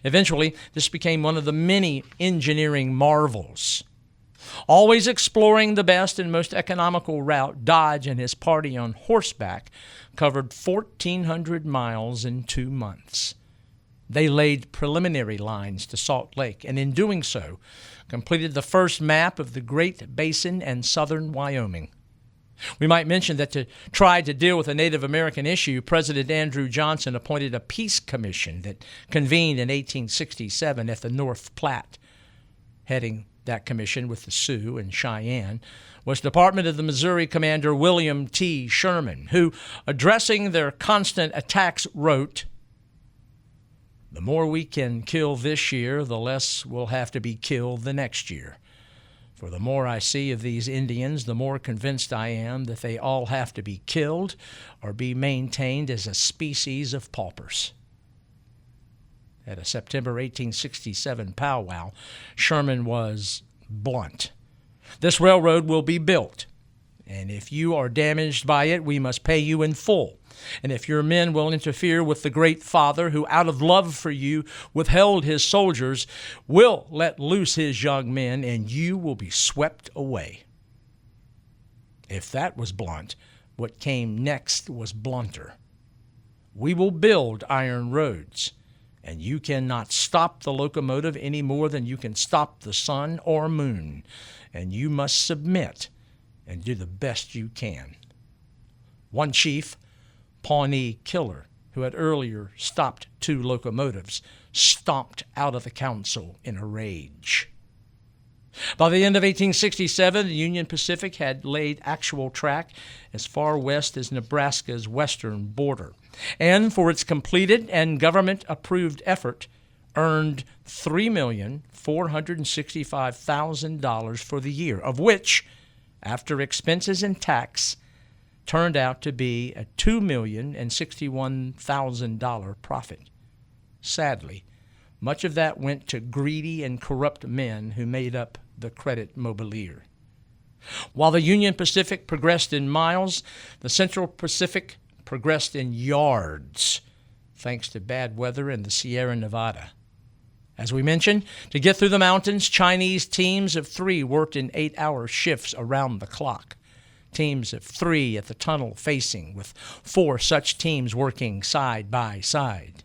Eventually, this became one of the many engineering marvels. Always exploring the best and most economical route, Dodge and his party on horseback covered 1,400 miles in 2 months. They laid preliminary lines to Salt Lake, and in doing so, completed the first map of the Great Basin and southern Wyoming. We might mention that to try to deal with the Native American issue, President Andrew Johnson appointed a peace commission that convened in 1867 at the North Platte. Heading that commission with the Sioux and Cheyenne was Department of the Missouri Commander William T. Sherman, who, addressing their constant attacks, wrote, "The more we can kill this year, the less will have to be killed the next year. For the more I see of these Indians, the more convinced I am that they all have to be killed or be maintained as a species of paupers." At a September 1867 powwow, Sherman was blunt. "This railroad will be built, and if you are damaged by it, we must pay you in full. And if your men will interfere with the great father who, out of love for you, withheld his soldiers, will let loose his young men, and you will be swept away." If that was blunt, what came next was blunter. "We will build iron roads, and you cannot stop the locomotive any more than you can stop the sun or moon, and you must submit and do the best you can." One chief, Pawnee Killer, who had earlier stopped 2 locomotives, stomped out of the council in a rage. By the end of 1867, the Union Pacific had laid actual track as far west as Nebraska's western border, and for its completed and government-approved effort, earned $3,465,000 for the year, of which, after expenses and tax, turned out to be a $2,061,000 profit. Sadly, Much of that went to greedy and corrupt men who made up the Credit Mobilier. While the Union Pacific progressed in miles, the Central Pacific progressed in yards, thanks to bad weather in the Sierra Nevada. As we mentioned, to get through the mountains, Chinese teams of 3 worked in 8-hour shifts around the clock. Teams of 3 at the tunnel facing, with 4 such teams working side by side.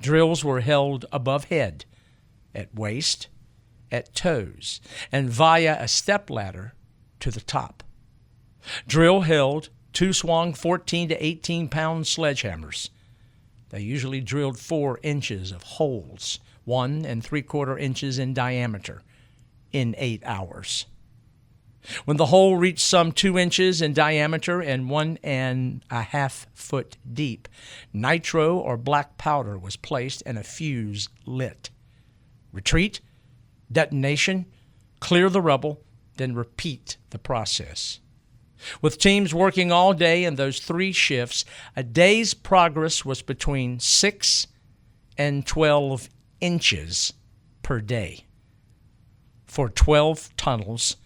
Drills were held above head, at waist, at toes, and via a stepladder to the top. Drill held 2 swung 14 to 18-pound sledgehammers. They usually drilled 4 inches of holes, 1 3/4 inches in diameter, in 8 hours. When the hole reached some 2 inches in diameter and 1.5 foot deep, nitro or black powder was placed and a fuse lit. Retreat, detonation, clear the rubble, then repeat the process. With teams working all day in those 3 shifts, a day's progress was between 6 and 12 inches per day for 12 tunnels,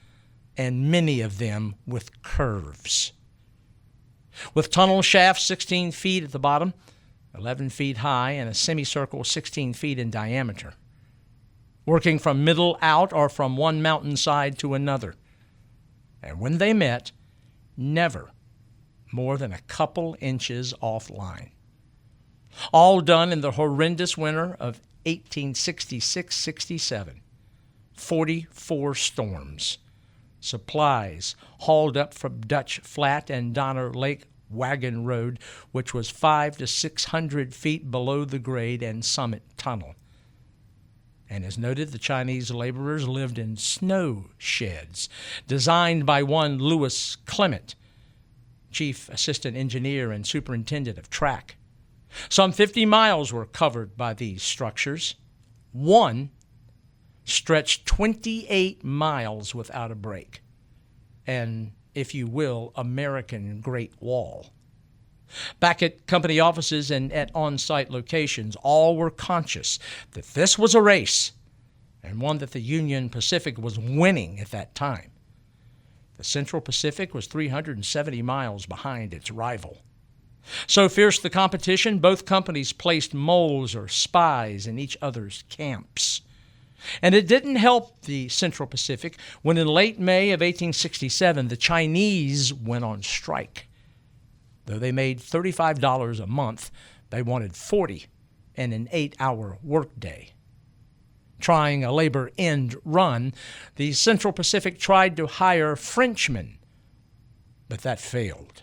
and many of them with curves. With tunnel shafts 16 feet at the bottom, 11 feet high, and a semicircle 16 feet in diameter. Working from middle out or from one mountainside to another. And when they met, never more than a couple inches offline. All done in the horrendous winter of 1866-67. 44 storms. Supplies hauled up from Dutch Flat and Donner Lake Wagon Road, which was 500 to 600 feet below the grade and Summit Tunnel. And as noted, the Chinese laborers lived in snow sheds, designed by one Louis Clement, chief assistant engineer and superintendent of track. Some 50 miles were covered by these structures. One stretched 28 miles without a break. An, if you will, American Great Wall. Back at company offices and at on-site locations, all were conscious that this was a race, and one that the Union Pacific was winning at that time. The Central Pacific was 370 miles behind its rival. So fierce the competition, both companies placed moles or spies in each other's camps. And it didn't help the Central Pacific when in late May of 1867, the Chinese went on strike. Though they made $35 a month, they wanted $40 and an 8-hour workday. Trying a labor end run, the Central Pacific tried to hire Frenchmen, but that failed.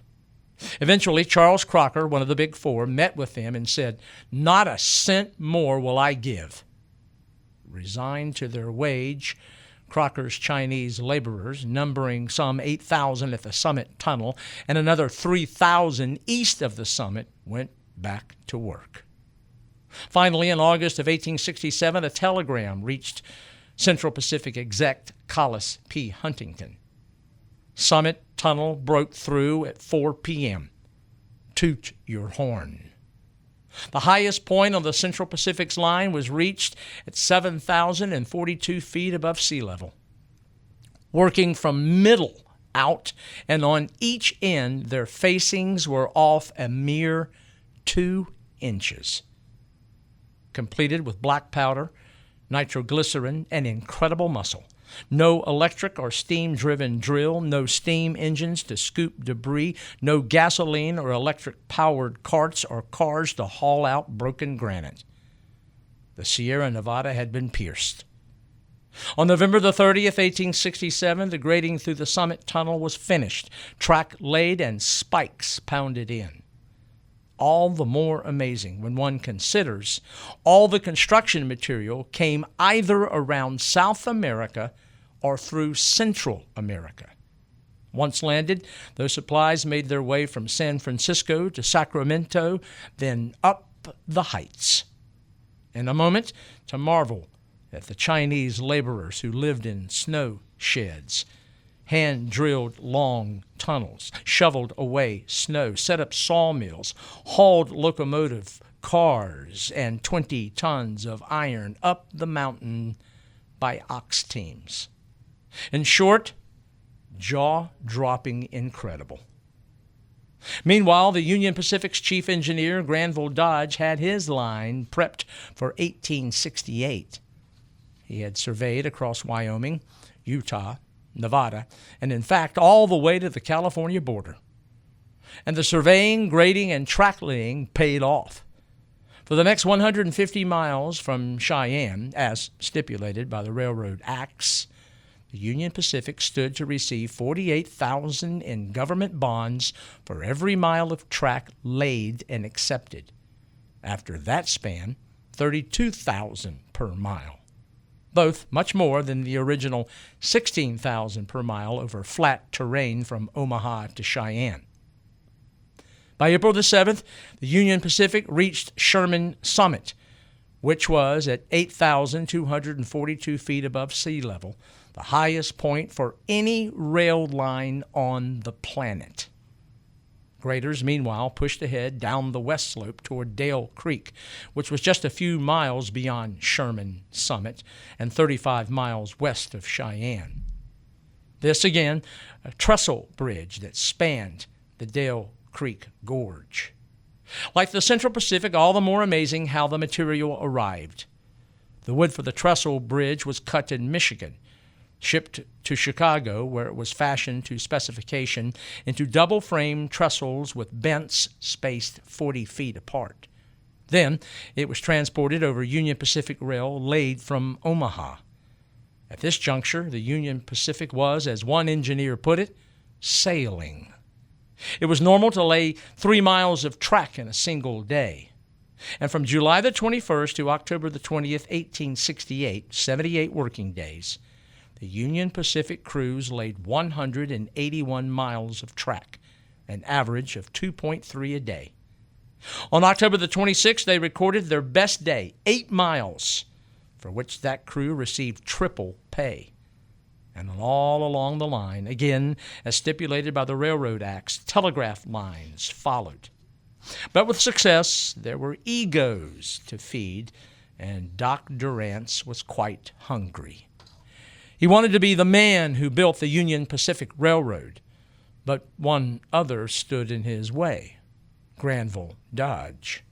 Eventually, Charles Crocker, one of the Big Four, met with them and said, "Not a cent more will I give." Resigned to their wage, Crocker's Chinese laborers, numbering some 8,000 at the Summit Tunnel and another 3,000 east of the summit, went back to work. Finally, in August of 1867, a telegram reached Central Pacific exec Collis P. Huntington. Summit Tunnel broke through at 4 p.m. Toot your horn. The highest point on the Central Pacific's line was reached at 7,042 feet above sea level. Working from middle out, and on each end their facings were off a mere 2 inches. Completed with black powder, nitroglycerin, and incredible muscle. No electric or steam-driven drill, no steam engines to scoop debris, no gasoline or electric-powered carts or cars to haul out broken granite. The Sierra Nevada had been pierced. On November the 30th, 1867, the grading through the Summit Tunnel was finished, track laid, and spikes pounded in. All the more amazing when one considers all the construction material came either around South America or through Central America. Once landed, those supplies made their way from San Francisco to Sacramento, then up the heights. In a moment, to marvel at the Chinese laborers who lived in snow sheds, hand-drilled long tunnels, shoveled away snow, set up sawmills, hauled locomotive cars and 20 tons of iron up the mountain by ox teams. In short, jaw-dropping incredible. Meanwhile, the Union Pacific's chief engineer, Grenville Dodge, had his line prepped for 1868. He had surveyed across Wyoming, Utah, Nevada, and in fact all the way to the California border. And the surveying, grading, and track laying paid off. For the next 150 miles from Cheyenne, as stipulated by the Railroad Acts, the Union Pacific stood to receive $48,000 in government bonds for every mile of track laid and accepted. After that span, $32,000 per mile, both much more than the original $16,000 per mile over flat terrain from Omaha to Cheyenne. By April the 7th, the Union Pacific reached Sherman Summit, which was at 8,242 feet above sea level, the highest point for any rail line on the planet. Graders, meanwhile, pushed ahead down the west slope toward Dale Creek, which was just a few miles beyond Sherman Summit and 35 miles west of Cheyenne. This, again, a trestle bridge that spanned the Dale Creek Gorge. Like the Central Pacific, all the more amazing how the material arrived. The wood for the trestle bridge was cut in Michigan, shipped to Chicago, where it was fashioned to specification into double-frame trestles with bents spaced 40 feet apart. Then it was transported over Union Pacific Rail laid from Omaha. At this juncture, the Union Pacific was, as one engineer put it, sailing. It was normal to lay 3 miles of track in a single day. And from July the 21st to October the 20th, 1868, 78 working days, the Union Pacific crews laid 181 miles of track, an average of 2.3 a day. On October the 26th, they recorded their best day, 8 miles, for which that crew received triple pay. And all along the line, again, as stipulated by the Railroad Acts, telegraph lines followed. But with success, there were egos to feed, and Doc Durant was quite hungry. He wanted to be the man who built the Union Pacific Railroad, but one other stood in his way, Grenville Dodge.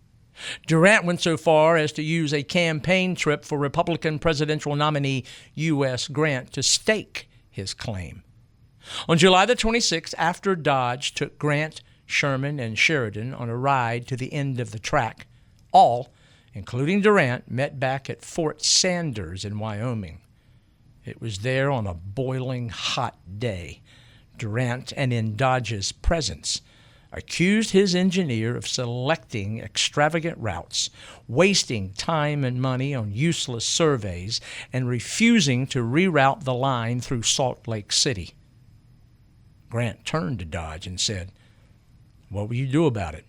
Durant went so far as to use a campaign trip for Republican presidential nominee U.S. Grant to stake his claim. On July the 26th, after Dodge took Grant, Sherman, and Sheridan on a ride to the end of the track, all, including Durant, met back at Fort Sanders in Wyoming. It was there on a boiling hot day. Durant, and in Dodge's presence, accused his engineer of selecting extravagant routes, wasting time and money on useless surveys, and refusing to reroute the line through Salt Lake City. Grant turned to Dodge and said, "What will you do about it?"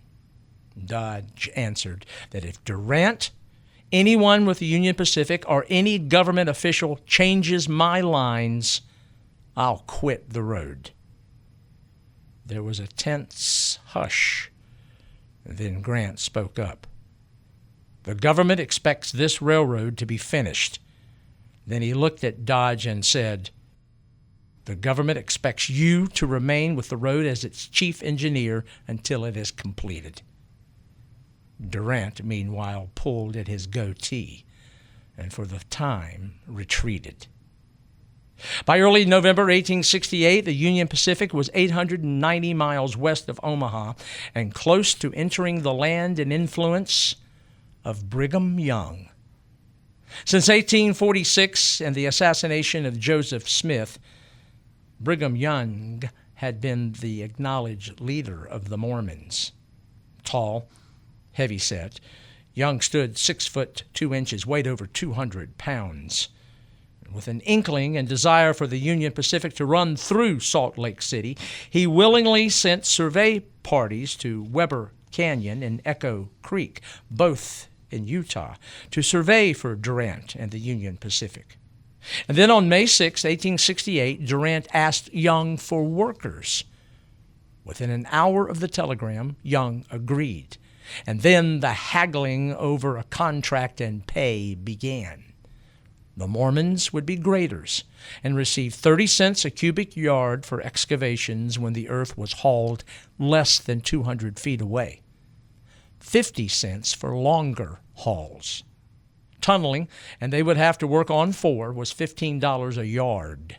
Dodge answered that if Durant, anyone with the Union Pacific, or any government official changes my lines, I'll quit the road. There was a tense hush. Then Grant spoke up. "The government expects this railroad to be finished." Then he looked at Dodge and said, "The government expects you to remain with the road as its chief engineer until it is completed." Durant, meanwhile, pulled at his goatee and for the time retreated. By early November 1868, the Union Pacific was 890 miles west of Omaha and close to entering the land and influence of Brigham Young. Since 1846 and the assassination of Joseph Smith, Brigham Young had been the acknowledged leader of the Mormons. Tall, heavy-set, Young stood 6 foot 2 inches, weighed over 200 pounds. With an inkling and desire for the Union Pacific to run through Salt Lake City, he willingly sent survey parties to Weber Canyon and Echo Creek, both in Utah, to survey for Durant and the Union Pacific. And then on May 6, 1868, Durant asked Young for workers. Within an hour of the telegram, Young agreed. And then the haggling over a contract and pay began. The Mormons would be graders and receive 30 cents a cubic yard for excavations when the earth was hauled less than 200 feet away, 50 cents for longer hauls. Tunneling, and they would have to work on 4, was $15 a yard.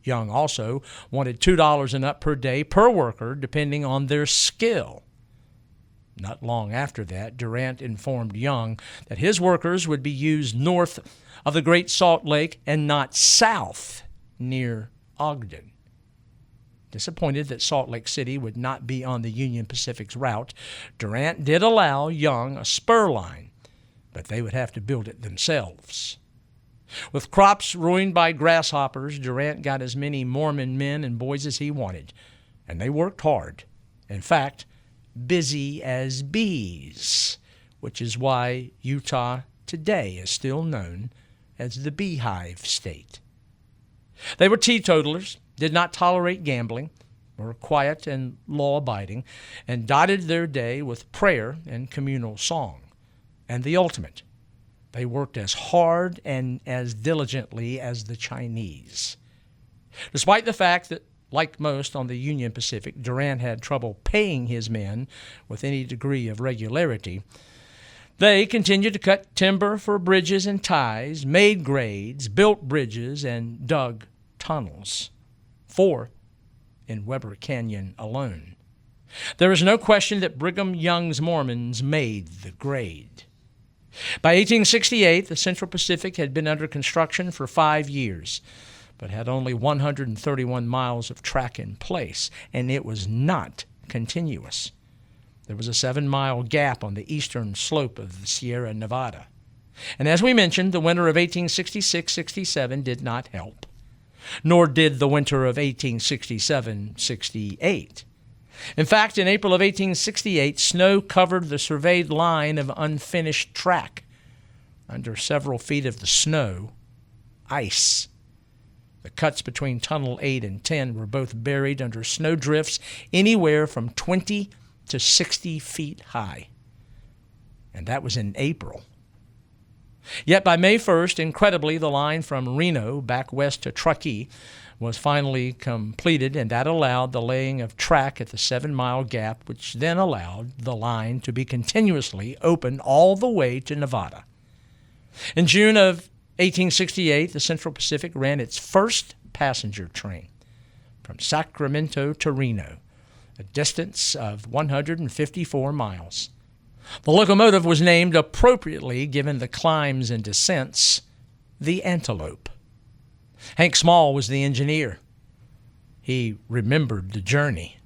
Young also wanted $2 and up per day per worker, depending on their skill. Not long after that, Durant informed Young that his workers would be used north of the Great Salt Lake and not south near Ogden. Disappointed that Salt Lake City would not be on the Union Pacific's route, Durant did allow Young a spur line, but they would have to build it themselves. With crops ruined by grasshoppers, Durant got as many Mormon men and boys as he wanted, and they worked hard. In fact, busy as bees, which is why Utah today is still known as the Beehive State. They were teetotalers, did not tolerate gambling, were quiet and law-abiding, and dotted their day with prayer and communal song. And the ultimate, they worked as hard and as diligently as the Chinese. Despite the fact that, like most on the Union Pacific, Durant had trouble paying his men with any degree of regularity, they continued to cut timber for bridges and ties, made grades, built bridges, and dug tunnels. 4 in Weber Canyon alone. There is no question that Brigham Young's Mormons made the grade. By 1868, the Central Pacific had been under construction for 5 years, but had only 131 miles of track in place, and it was not continuous. There was a 7-mile gap on the eastern slope of the Sierra Nevada. And as we mentioned, the winter of 1866-67 did not help, nor did the winter of 1867-68. In fact, in April of 1868, snow covered the surveyed line of unfinished track. Under several feet of the snow, ice. The cuts between Tunnel 8 and 10 were both buried under snow drifts anywhere from 20 to 60 feet high. And that was in April. Yet by May 1st, incredibly, the line from Reno back west to Truckee was finally completed, and that allowed the laying of track at the 7-mile gap, which then allowed the line to be continuously open all the way to Nevada. In June of 1868, the Central Pacific ran its first passenger train from Sacramento to Reno, a distance of 154 miles. The locomotive was named appropriately, given the climbs and descents, the Antelope. Hank Small was the engineer. He remembered the journey.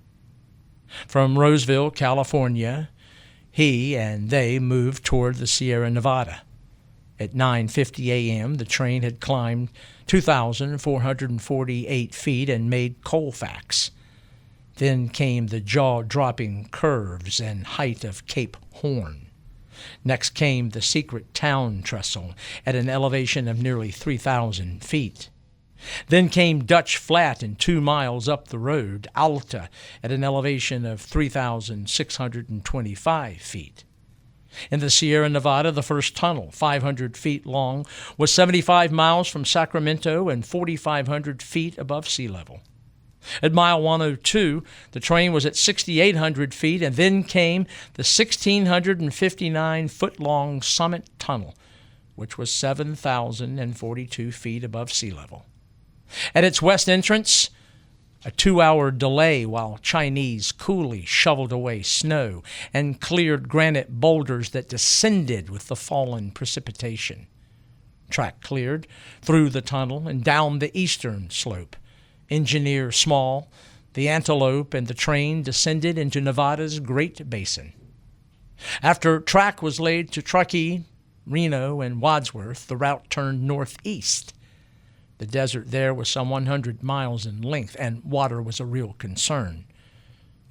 From Roseville, California, he and they moved toward the Sierra Nevada. At 9:50 a.m., the train had climbed 2,448 feet and made Colfax. Then came the jaw-dropping curves and height of Cape Horn. Next came the secret town trestle at an elevation of nearly 3,000 feet. Then came Dutch Flat, and 2 miles up the road, Alta, at an elevation of 3,625 feet. In the Sierra Nevada, the first tunnel, 500 feet long, was 75 miles from Sacramento and 4,500 feet above sea level. At mile 102, the train was at 6,800 feet, and then came the 1,659-foot-long Summit Tunnel, which was 7,042 feet above sea level. At its west entrance, a 2-hour delay while Chinese coolies shoveled away snow and cleared granite boulders that descended with the fallen precipitation. Track cleared through the tunnel and down the eastern slope. Engineer Small, the Antelope, and the train descended into Nevada's Great Basin. After track was laid to Truckee, Reno, and Wadsworth, the route turned northeast. The desert there was some 100 miles in length, and water was a real concern.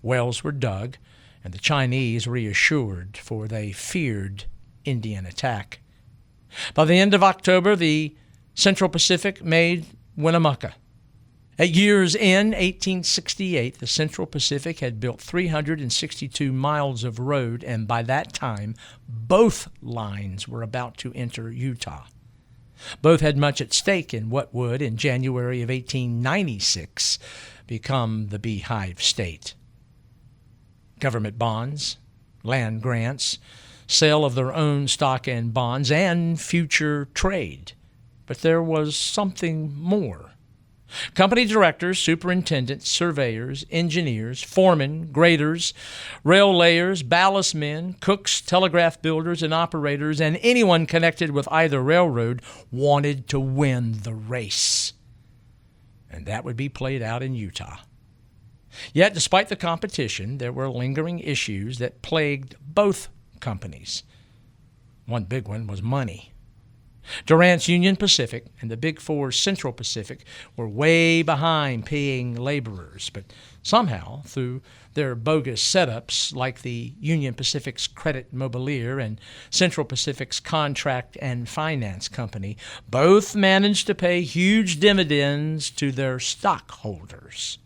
Wells were dug, and the Chinese reassured, for they feared Indian attack. By the end of October, the Central Pacific made Winnemucca, At year's end, 1868, the Central Pacific had built 362 miles of road, and by that time, both lines were about to enter Utah. Both had much at stake in what would, in January of 1896, become the Beehive State. Government bonds, land grants, sale of their own stock and bonds, and future trade. But there was something more. Company directors, superintendents, surveyors, engineers, foremen, graders, rail layers, ballast men, cooks, telegraph builders, and operators, and anyone connected with either railroad wanted to win the race. And that would be played out in Utah. Yet, despite the competition, there were lingering issues that plagued both companies. One big one was money. Durant's Union Pacific and the Big Four's Central Pacific were way behind paying laborers, but somehow, through their bogus setups like the Union Pacific's Credit Mobilier and Central Pacific's Contract and Finance Company, both managed to pay huge dividends to their stockholders.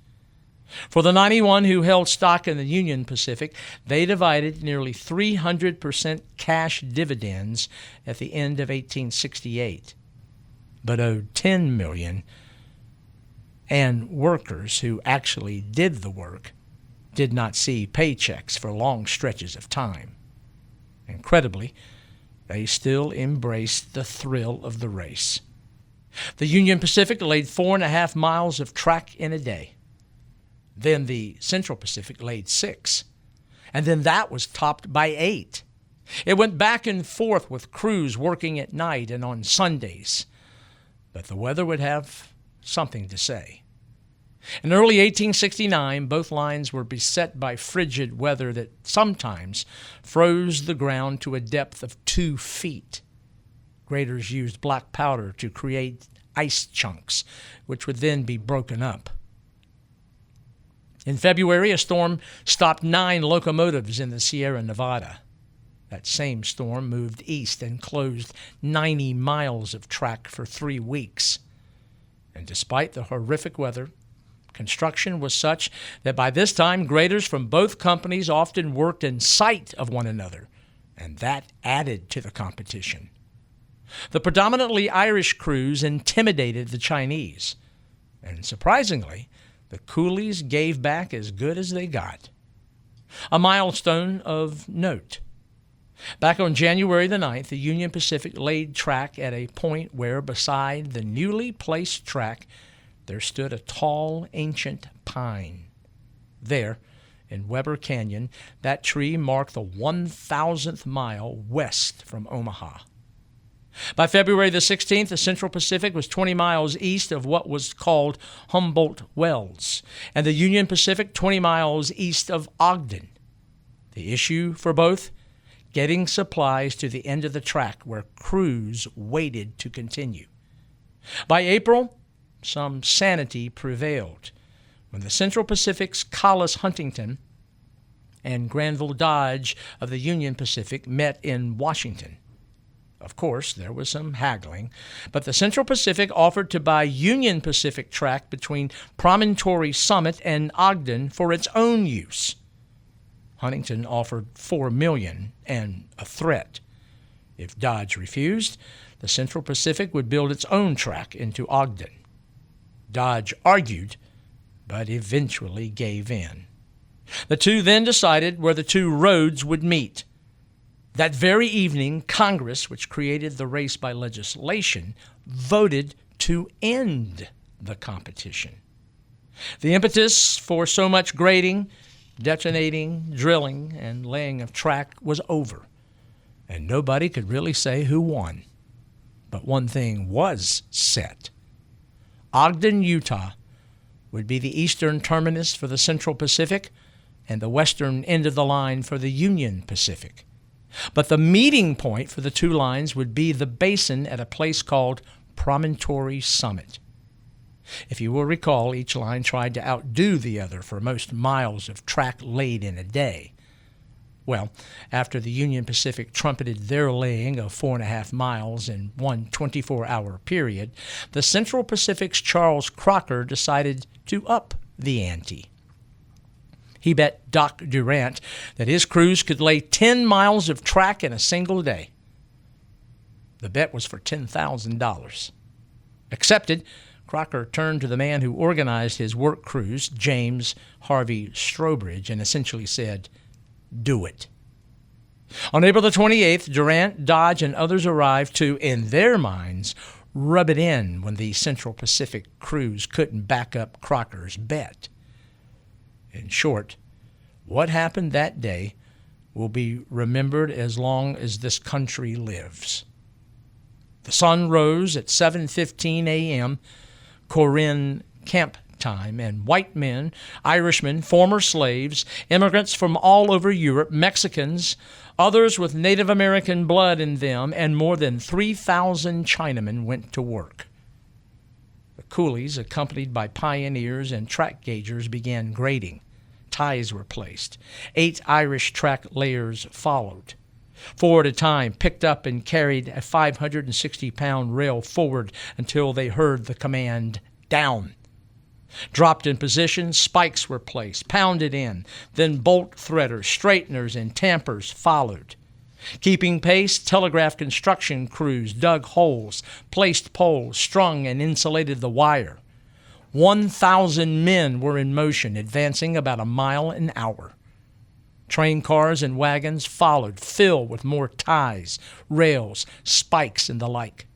For the 91 who held stock in the Union Pacific, they divided nearly 300% cash dividends at the end of 1868, but owed $10 million, and workers who actually did the work did not see paychecks for long stretches of time. Incredibly, they still embraced the thrill of the race. The Union Pacific laid 4.5 miles of track in a day. Then the Central Pacific laid 6, and then that was topped by 8. It went back and forth with crews working at night and on Sundays, but the weather would have something to say. In early 1869, both lines were beset by frigid weather that sometimes froze the ground to a depth of 2 feet. Graders used black powder to create ice chunks, which would then be broken up. In February, a storm stopped 9 locomotives in the Sierra Nevada. That same storm moved east and closed 90 miles of track for 3 weeks. And despite the horrific weather, construction was such that by this time, graders from both companies often worked in sight of one another, and that added to the competition. The predominantly Irish crews intimidated the Chinese, and surprisingly, the coolies gave back as good as they got. A milestone of note. Back on January the 9th, the Union Pacific laid track at a point where, beside the newly placed track, there stood a tall, ancient pine. There, in Weber Canyon, that tree marked the 1,000th mile west from Omaha. By February the 16th, the Central Pacific was 20 miles east of what was called Humboldt Wells, and the Union Pacific 20 miles east of Ogden. The issue for both? Getting supplies to the end of the track where crews waited to continue. By April, some sanity prevailed when the Central Pacific's Collis Huntington and Grenville Dodge of the Union Pacific met in Washington. Of course, there was some haggling, but the Central Pacific offered to buy Union Pacific track between Promontory Summit and Ogden for its own use. Huntington offered $4 million and a threat. If Dodge refused, the Central Pacific would build its own track into Ogden. Dodge argued, but eventually gave in. The two then decided where the two roads would meet. That very evening, Congress, which created the race by legislation, voted to end the competition. The impetus for so much grading, detonating, drilling, and laying of track was over, and nobody could really say who won. But one thing was set. Ogden, Utah, would be the eastern terminus for the Central Pacific and the western end of the line for the Union Pacific. But the meeting point for the two lines would be the basin at a place called Promontory Summit. If you will recall, each line tried to outdo the other for most miles of track laid in a day. Well, after the Union Pacific trumpeted their laying of 4.5 miles in one 24-hour period, the Central Pacific's Charles Crocker decided to up the ante. He bet Doc Durant that his crews could lay 10 miles of track in a single day. The bet was for $10,000. Accepted, Crocker turned to the man who organized his work crews, James Harvey Strobridge, and essentially said, "Do it." On April the 28th, Durant, Dodge, and others arrived to, in their minds, rub it in when the Central Pacific crews couldn't back up Crocker's bet. In short, what happened that day will be remembered as long as this country lives. The sun rose at 7:15 a.m., Corinne camp time, and white men, Irishmen, former slaves, immigrants from all over Europe, Mexicans, others with Native American blood in them, and more than 3,000 Chinamen went to work. The coolies, accompanied by pioneers and track gaugers, began grading. Ties were placed. 8 Irish track layers followed. 4 at a time picked up and carried a 560-pound rail forward until they heard the command, "Down." Dropped in position, spikes were placed, pounded in, then bolt threaders, straighteners, and tampers followed. Keeping pace, telegraph construction crews dug holes, placed poles, strung and insulated the wire. 1,000 men were in motion, advancing about a mile an hour. Train cars and wagons followed, filled with more ties, rails, spikes, and the like.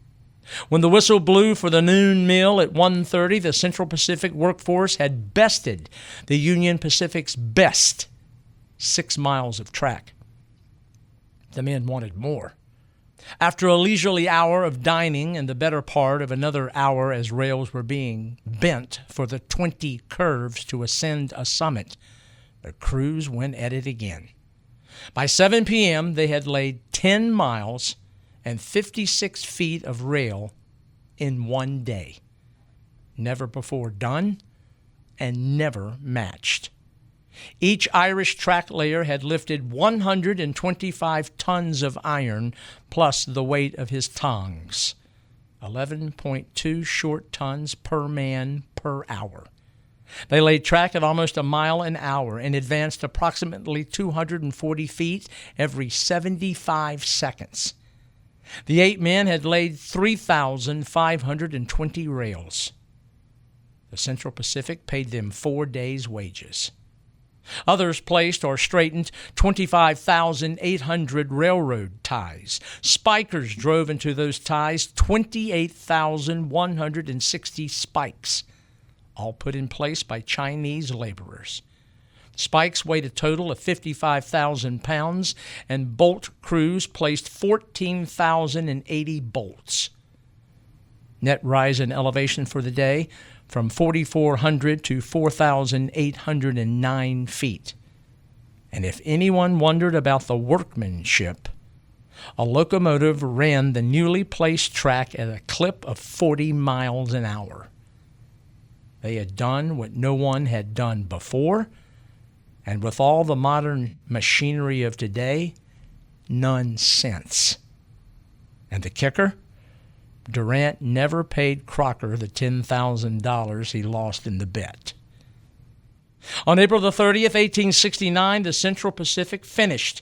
When the whistle blew for the noon meal at 1:30, the Central Pacific workforce had bested the Union Pacific's best 6 miles of track. The men wanted more. After a leisurely hour of dining and the better part of another hour as rails were being bent for the 20 curves to ascend a summit, the crews went at it again. By 7 p.m., they had laid 10 miles and 56 feet of rail in one day. Never before done and never matched. Each Irish track layer had lifted 125 tons of iron plus the weight of his tongs, 11.2 short tons per man per hour. They laid track at almost a mile an hour and advanced approximately 240 feet every 75 seconds. The 8 men had laid 3,520 rails. The Central Pacific paid them 4 days' wages. Others placed or straightened 25,800 railroad ties. Spikers drove into those ties 28,160 spikes, all put in place by Chinese laborers. Spikes weighed a total of 55,000 pounds, and bolt crews placed 14,080 bolts. Net rise in elevation for the day from 4,400 to 4,809 feet. And if anyone wondered about the workmanship, a locomotive ran the newly placed track at a clip of 40 miles an hour. They had done what no one had done before, and with all the modern machinery of today, none since. And the kicker? Durant never paid Crocker the $10,000 he lost in the bet. On April the 30th, 1869, the Central Pacific finished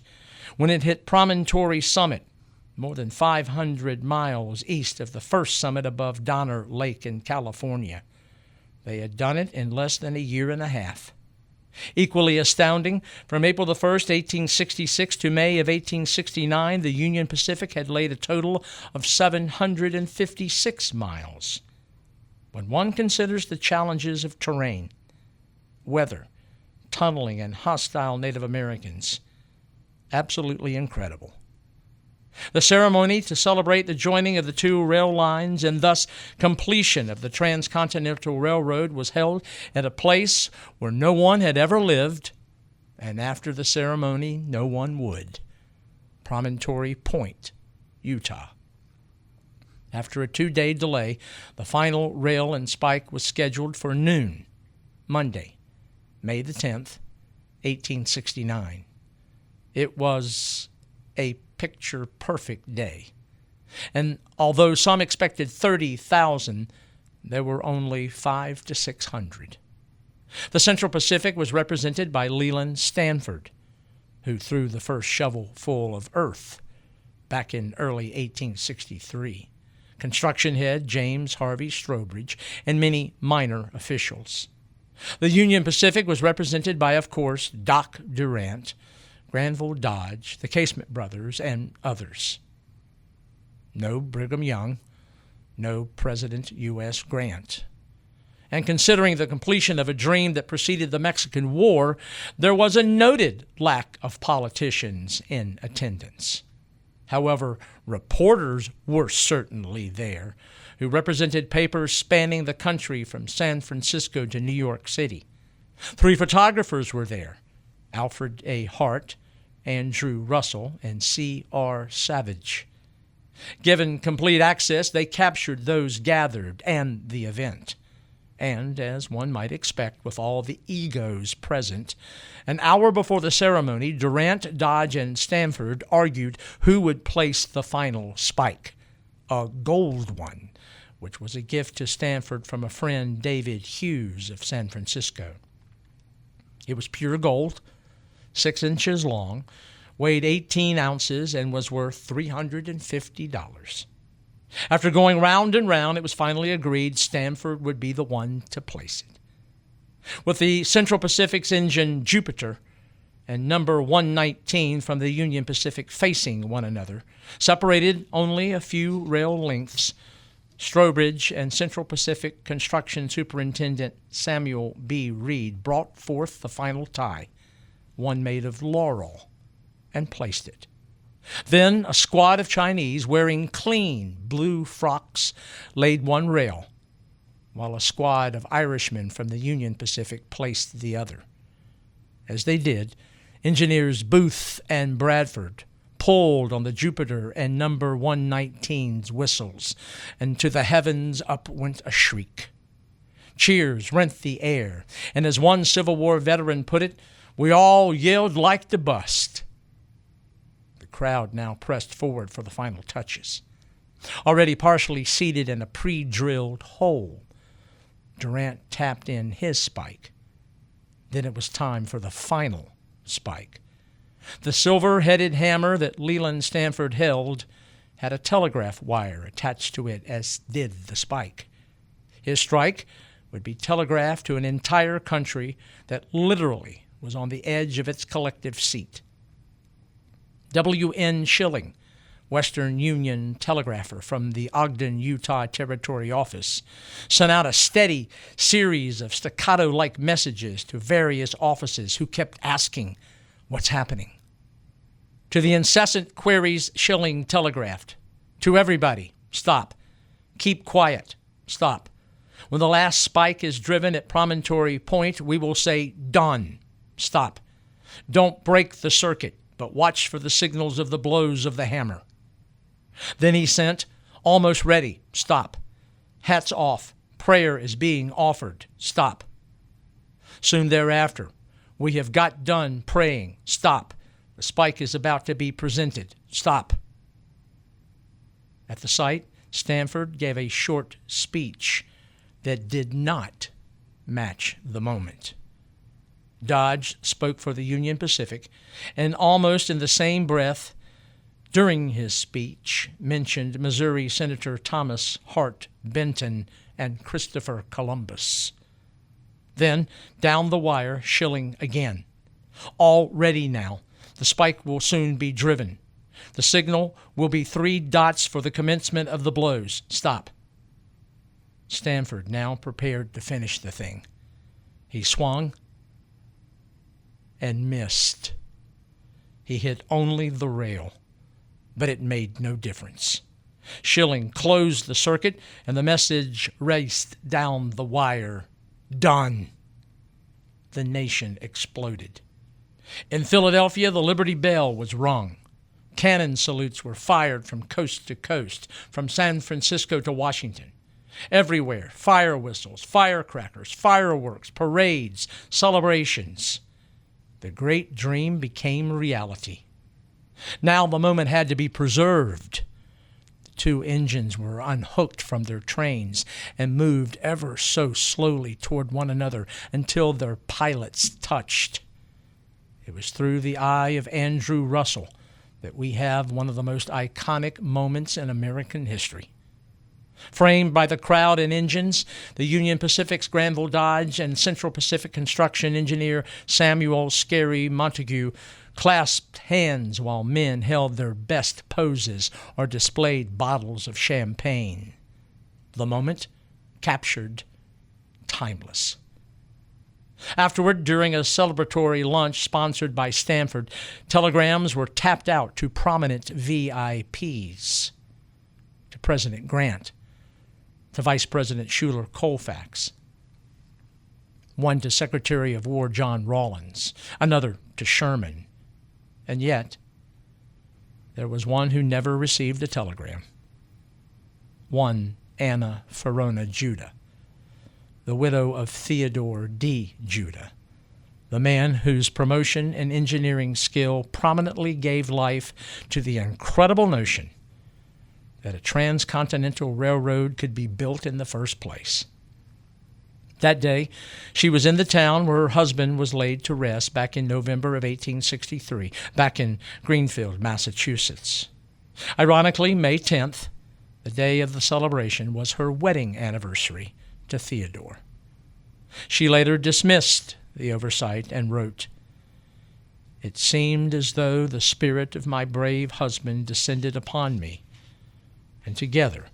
when it hit Promontory Summit, more than 500 miles east of the first summit above Donner Lake in California. They had done it in less than a year and a half. Equally astounding, from April the 1st, 1866 to May of 1869, the Union Pacific had laid a total of 756 miles. When one considers the challenges of terrain, weather, tunneling, and hostile Native Americans, absolutely incredible. The ceremony to celebrate the joining of the 2 rail lines and thus completion of the Transcontinental Railroad was held at a place where no one had ever lived, and after the ceremony, no one would. Promontory Point, Utah. After a 2-day delay, the final rail and spike was scheduled for noon, Monday, May the 10th, 1869. It was a picture-perfect day. And although some expected 30,000, there were only 500 to 600. The Central Pacific was represented by Leland Stanford, who threw the first shovelful of earth back in early 1863, construction head James Harvey Strobridge, and many minor officials. The Union Pacific was represented by, of course, Doc Durant, Grenville Dodge, the Casement brothers, and others. No Brigham Young, no President U.S. Grant. And considering the completion of a dream that preceded the Mexican War, there was a noted lack of politicians in attendance. However, reporters were certainly there, who represented papers spanning the country from San Francisco to New York City. 3 photographers were there: Alfred A. Hart, Andrew Russell, and C.R. Savage. Given complete access, they captured those gathered and the event. And, as one might expect with all the egos present, an hour before the ceremony, Durant, Dodge, and Stanford argued who would place the final spike, a gold one, which was a gift to Stanford from a friend, David Hughes of San Francisco. It was pure gold, 6 inches long, weighed 18 ounces, and was worth $350. After going round and round, it was finally agreed Stanford would be the one to place it. With the Central Pacific's engine Jupiter and number 119 from the Union Pacific facing one another, separated only a few rail lengths, Strobridge and Central Pacific Construction Superintendent Samuel B. Reed brought forth the final tie, one made of laurel, and placed it. Then a squad of Chinese wearing clean blue frocks laid one rail, while a squad of Irishmen from the Union Pacific placed the other. As they did, engineers Booth and Bradford pulled on the Jupiter and number 119's whistles, and to the heavens up went a shriek. Cheers rent the air, and as one Civil War veteran put it, we all yelled like to bust. The crowd now pressed forward for the final touches. Already partially seated in a pre-drilled hole, Durant tapped in his spike. Then it was time for the final spike. The silver-headed hammer that Leland Stanford held had a telegraph wire attached to it, as did the spike. His strike would be telegraphed to an entire country that literally was on the edge of its collective seat. W.N. Schilling, Western Union telegrapher from the Ogden, Utah Territory office, sent out a steady series of staccato-like messages to various offices who kept asking, "What's happening?" To the incessant queries, Schilling telegraphed, "To everybody, stop. Keep quiet, stop. When the last spike is driven at Promontory Point, we will say, 'Done,' stop. Don't break the circuit, but watch for the signals of the blows of the hammer." Then he sent, "Almost ready, stop. Hats off, prayer is being offered, stop. Soon thereafter, we have got done praying, stop. The spike is about to be presented, stop." At the site, Stanford gave a short speech that did not match the moment. Dodge spoke for the Union Pacific, and almost in the same breath, during his speech, mentioned Missouri Senator Thomas Hart Benton and Christopher Columbus. Then, down the wire, Schilling again. "All ready now. The spike will soon be driven. The signal will be 3 dots for the commencement of the blows. Stop." Stanford now prepared to finish the thing. He swung and missed. He hit only the rail, but it made no difference. Schilling closed the circuit, and the message raced down the wire. "Done." The nation exploded. In Philadelphia, the Liberty Bell was rung. Cannon salutes were fired from coast to coast, from San Francisco to Washington. Everywhere, fire whistles, firecrackers, fireworks, parades, celebrations. The great dream became reality. Now the moment had to be preserved. The two engines were unhooked from their trains and moved ever so slowly toward one another until their pilots touched. It was through the eye of Andrew Russell that we have one of the most iconic moments in American history. Framed by the crowd and engines, the Union Pacific's Grenville Dodge and Central Pacific construction engineer Samuel Scary Montague clasped hands while men held their best poses or displayed bottles of champagne. The moment, captured, timeless. Afterward, during a celebratory lunch sponsored by Stanford, telegrams were tapped out to prominent VIPs, to President Grant, to Vice President Schuyler Colfax, one to Secretary of War John Rawlins, another to Sherman. And yet, there was one who never received a telegram. One Anna Ferrona Judah, the widow of Theodore D. Judah, the man whose promotion and engineering skill prominently gave life to the incredible notion that a transcontinental railroad could be built in the first place. That day, she was in the town where her husband was laid to rest back in November of 1863, back in Greenfield, Massachusetts. Ironically, May 10th, the day of the celebration, was her wedding anniversary to Theodore. She later dismissed the oversight and wrote, "It seemed as though the spirit of my brave husband descended upon me, and together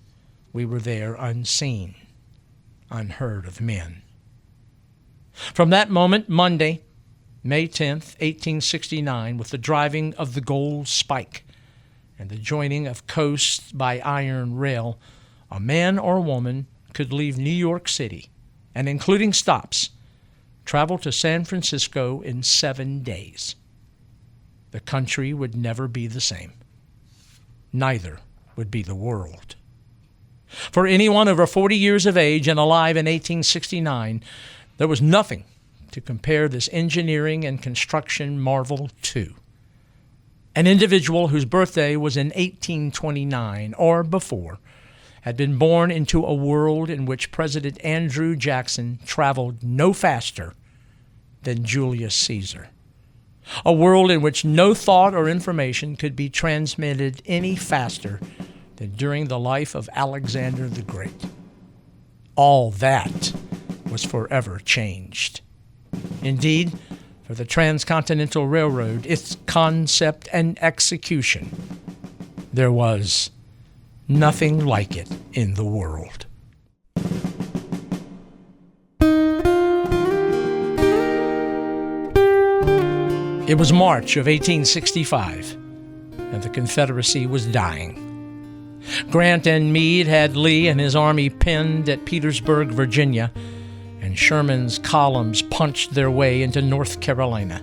we were there unseen, unheard of men." From that moment, Monday, May 10th, 1869, with the driving of the gold spike and the joining of coasts by iron rail, a man or woman could leave New York City and, including stops, travel to San Francisco in 7 days. The country would never be the same. Neither would be the world. For anyone over 40 years of age and alive in 1869, there was nothing to compare this engineering and construction marvel to. An individual whose birthday was in 1829 or before had been born into a world in which President Andrew Jackson traveled no faster than Julius Caesar. A world in which no thought or information could be transmitted any faster than during the life of Alexander the Great. All that was forever changed. Indeed, for the Transcontinental Railroad, its concept and execution, there was nothing like it in the world. It was March of 1865, and the Confederacy was dying. Grant and Meade had Lee and his army pinned at Petersburg, Virginia, and Sherman's columns punched their way into North Carolina.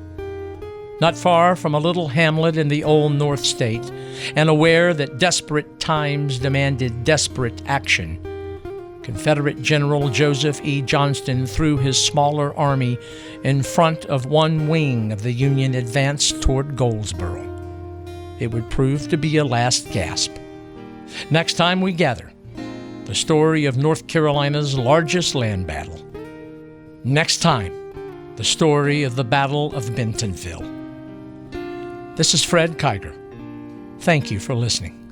Not far from a little hamlet in the old North State, and aware that desperate times demanded desperate action, Confederate General Joseph E. Johnston threw his smaller army in front of one wing of the Union advance toward Goldsboro. It would prove to be a last gasp. Next time we gather, the story of North Carolina's largest land battle. Next time, the story of the Battle of Bentonville. This is Fred Kiger. Thank you for listening.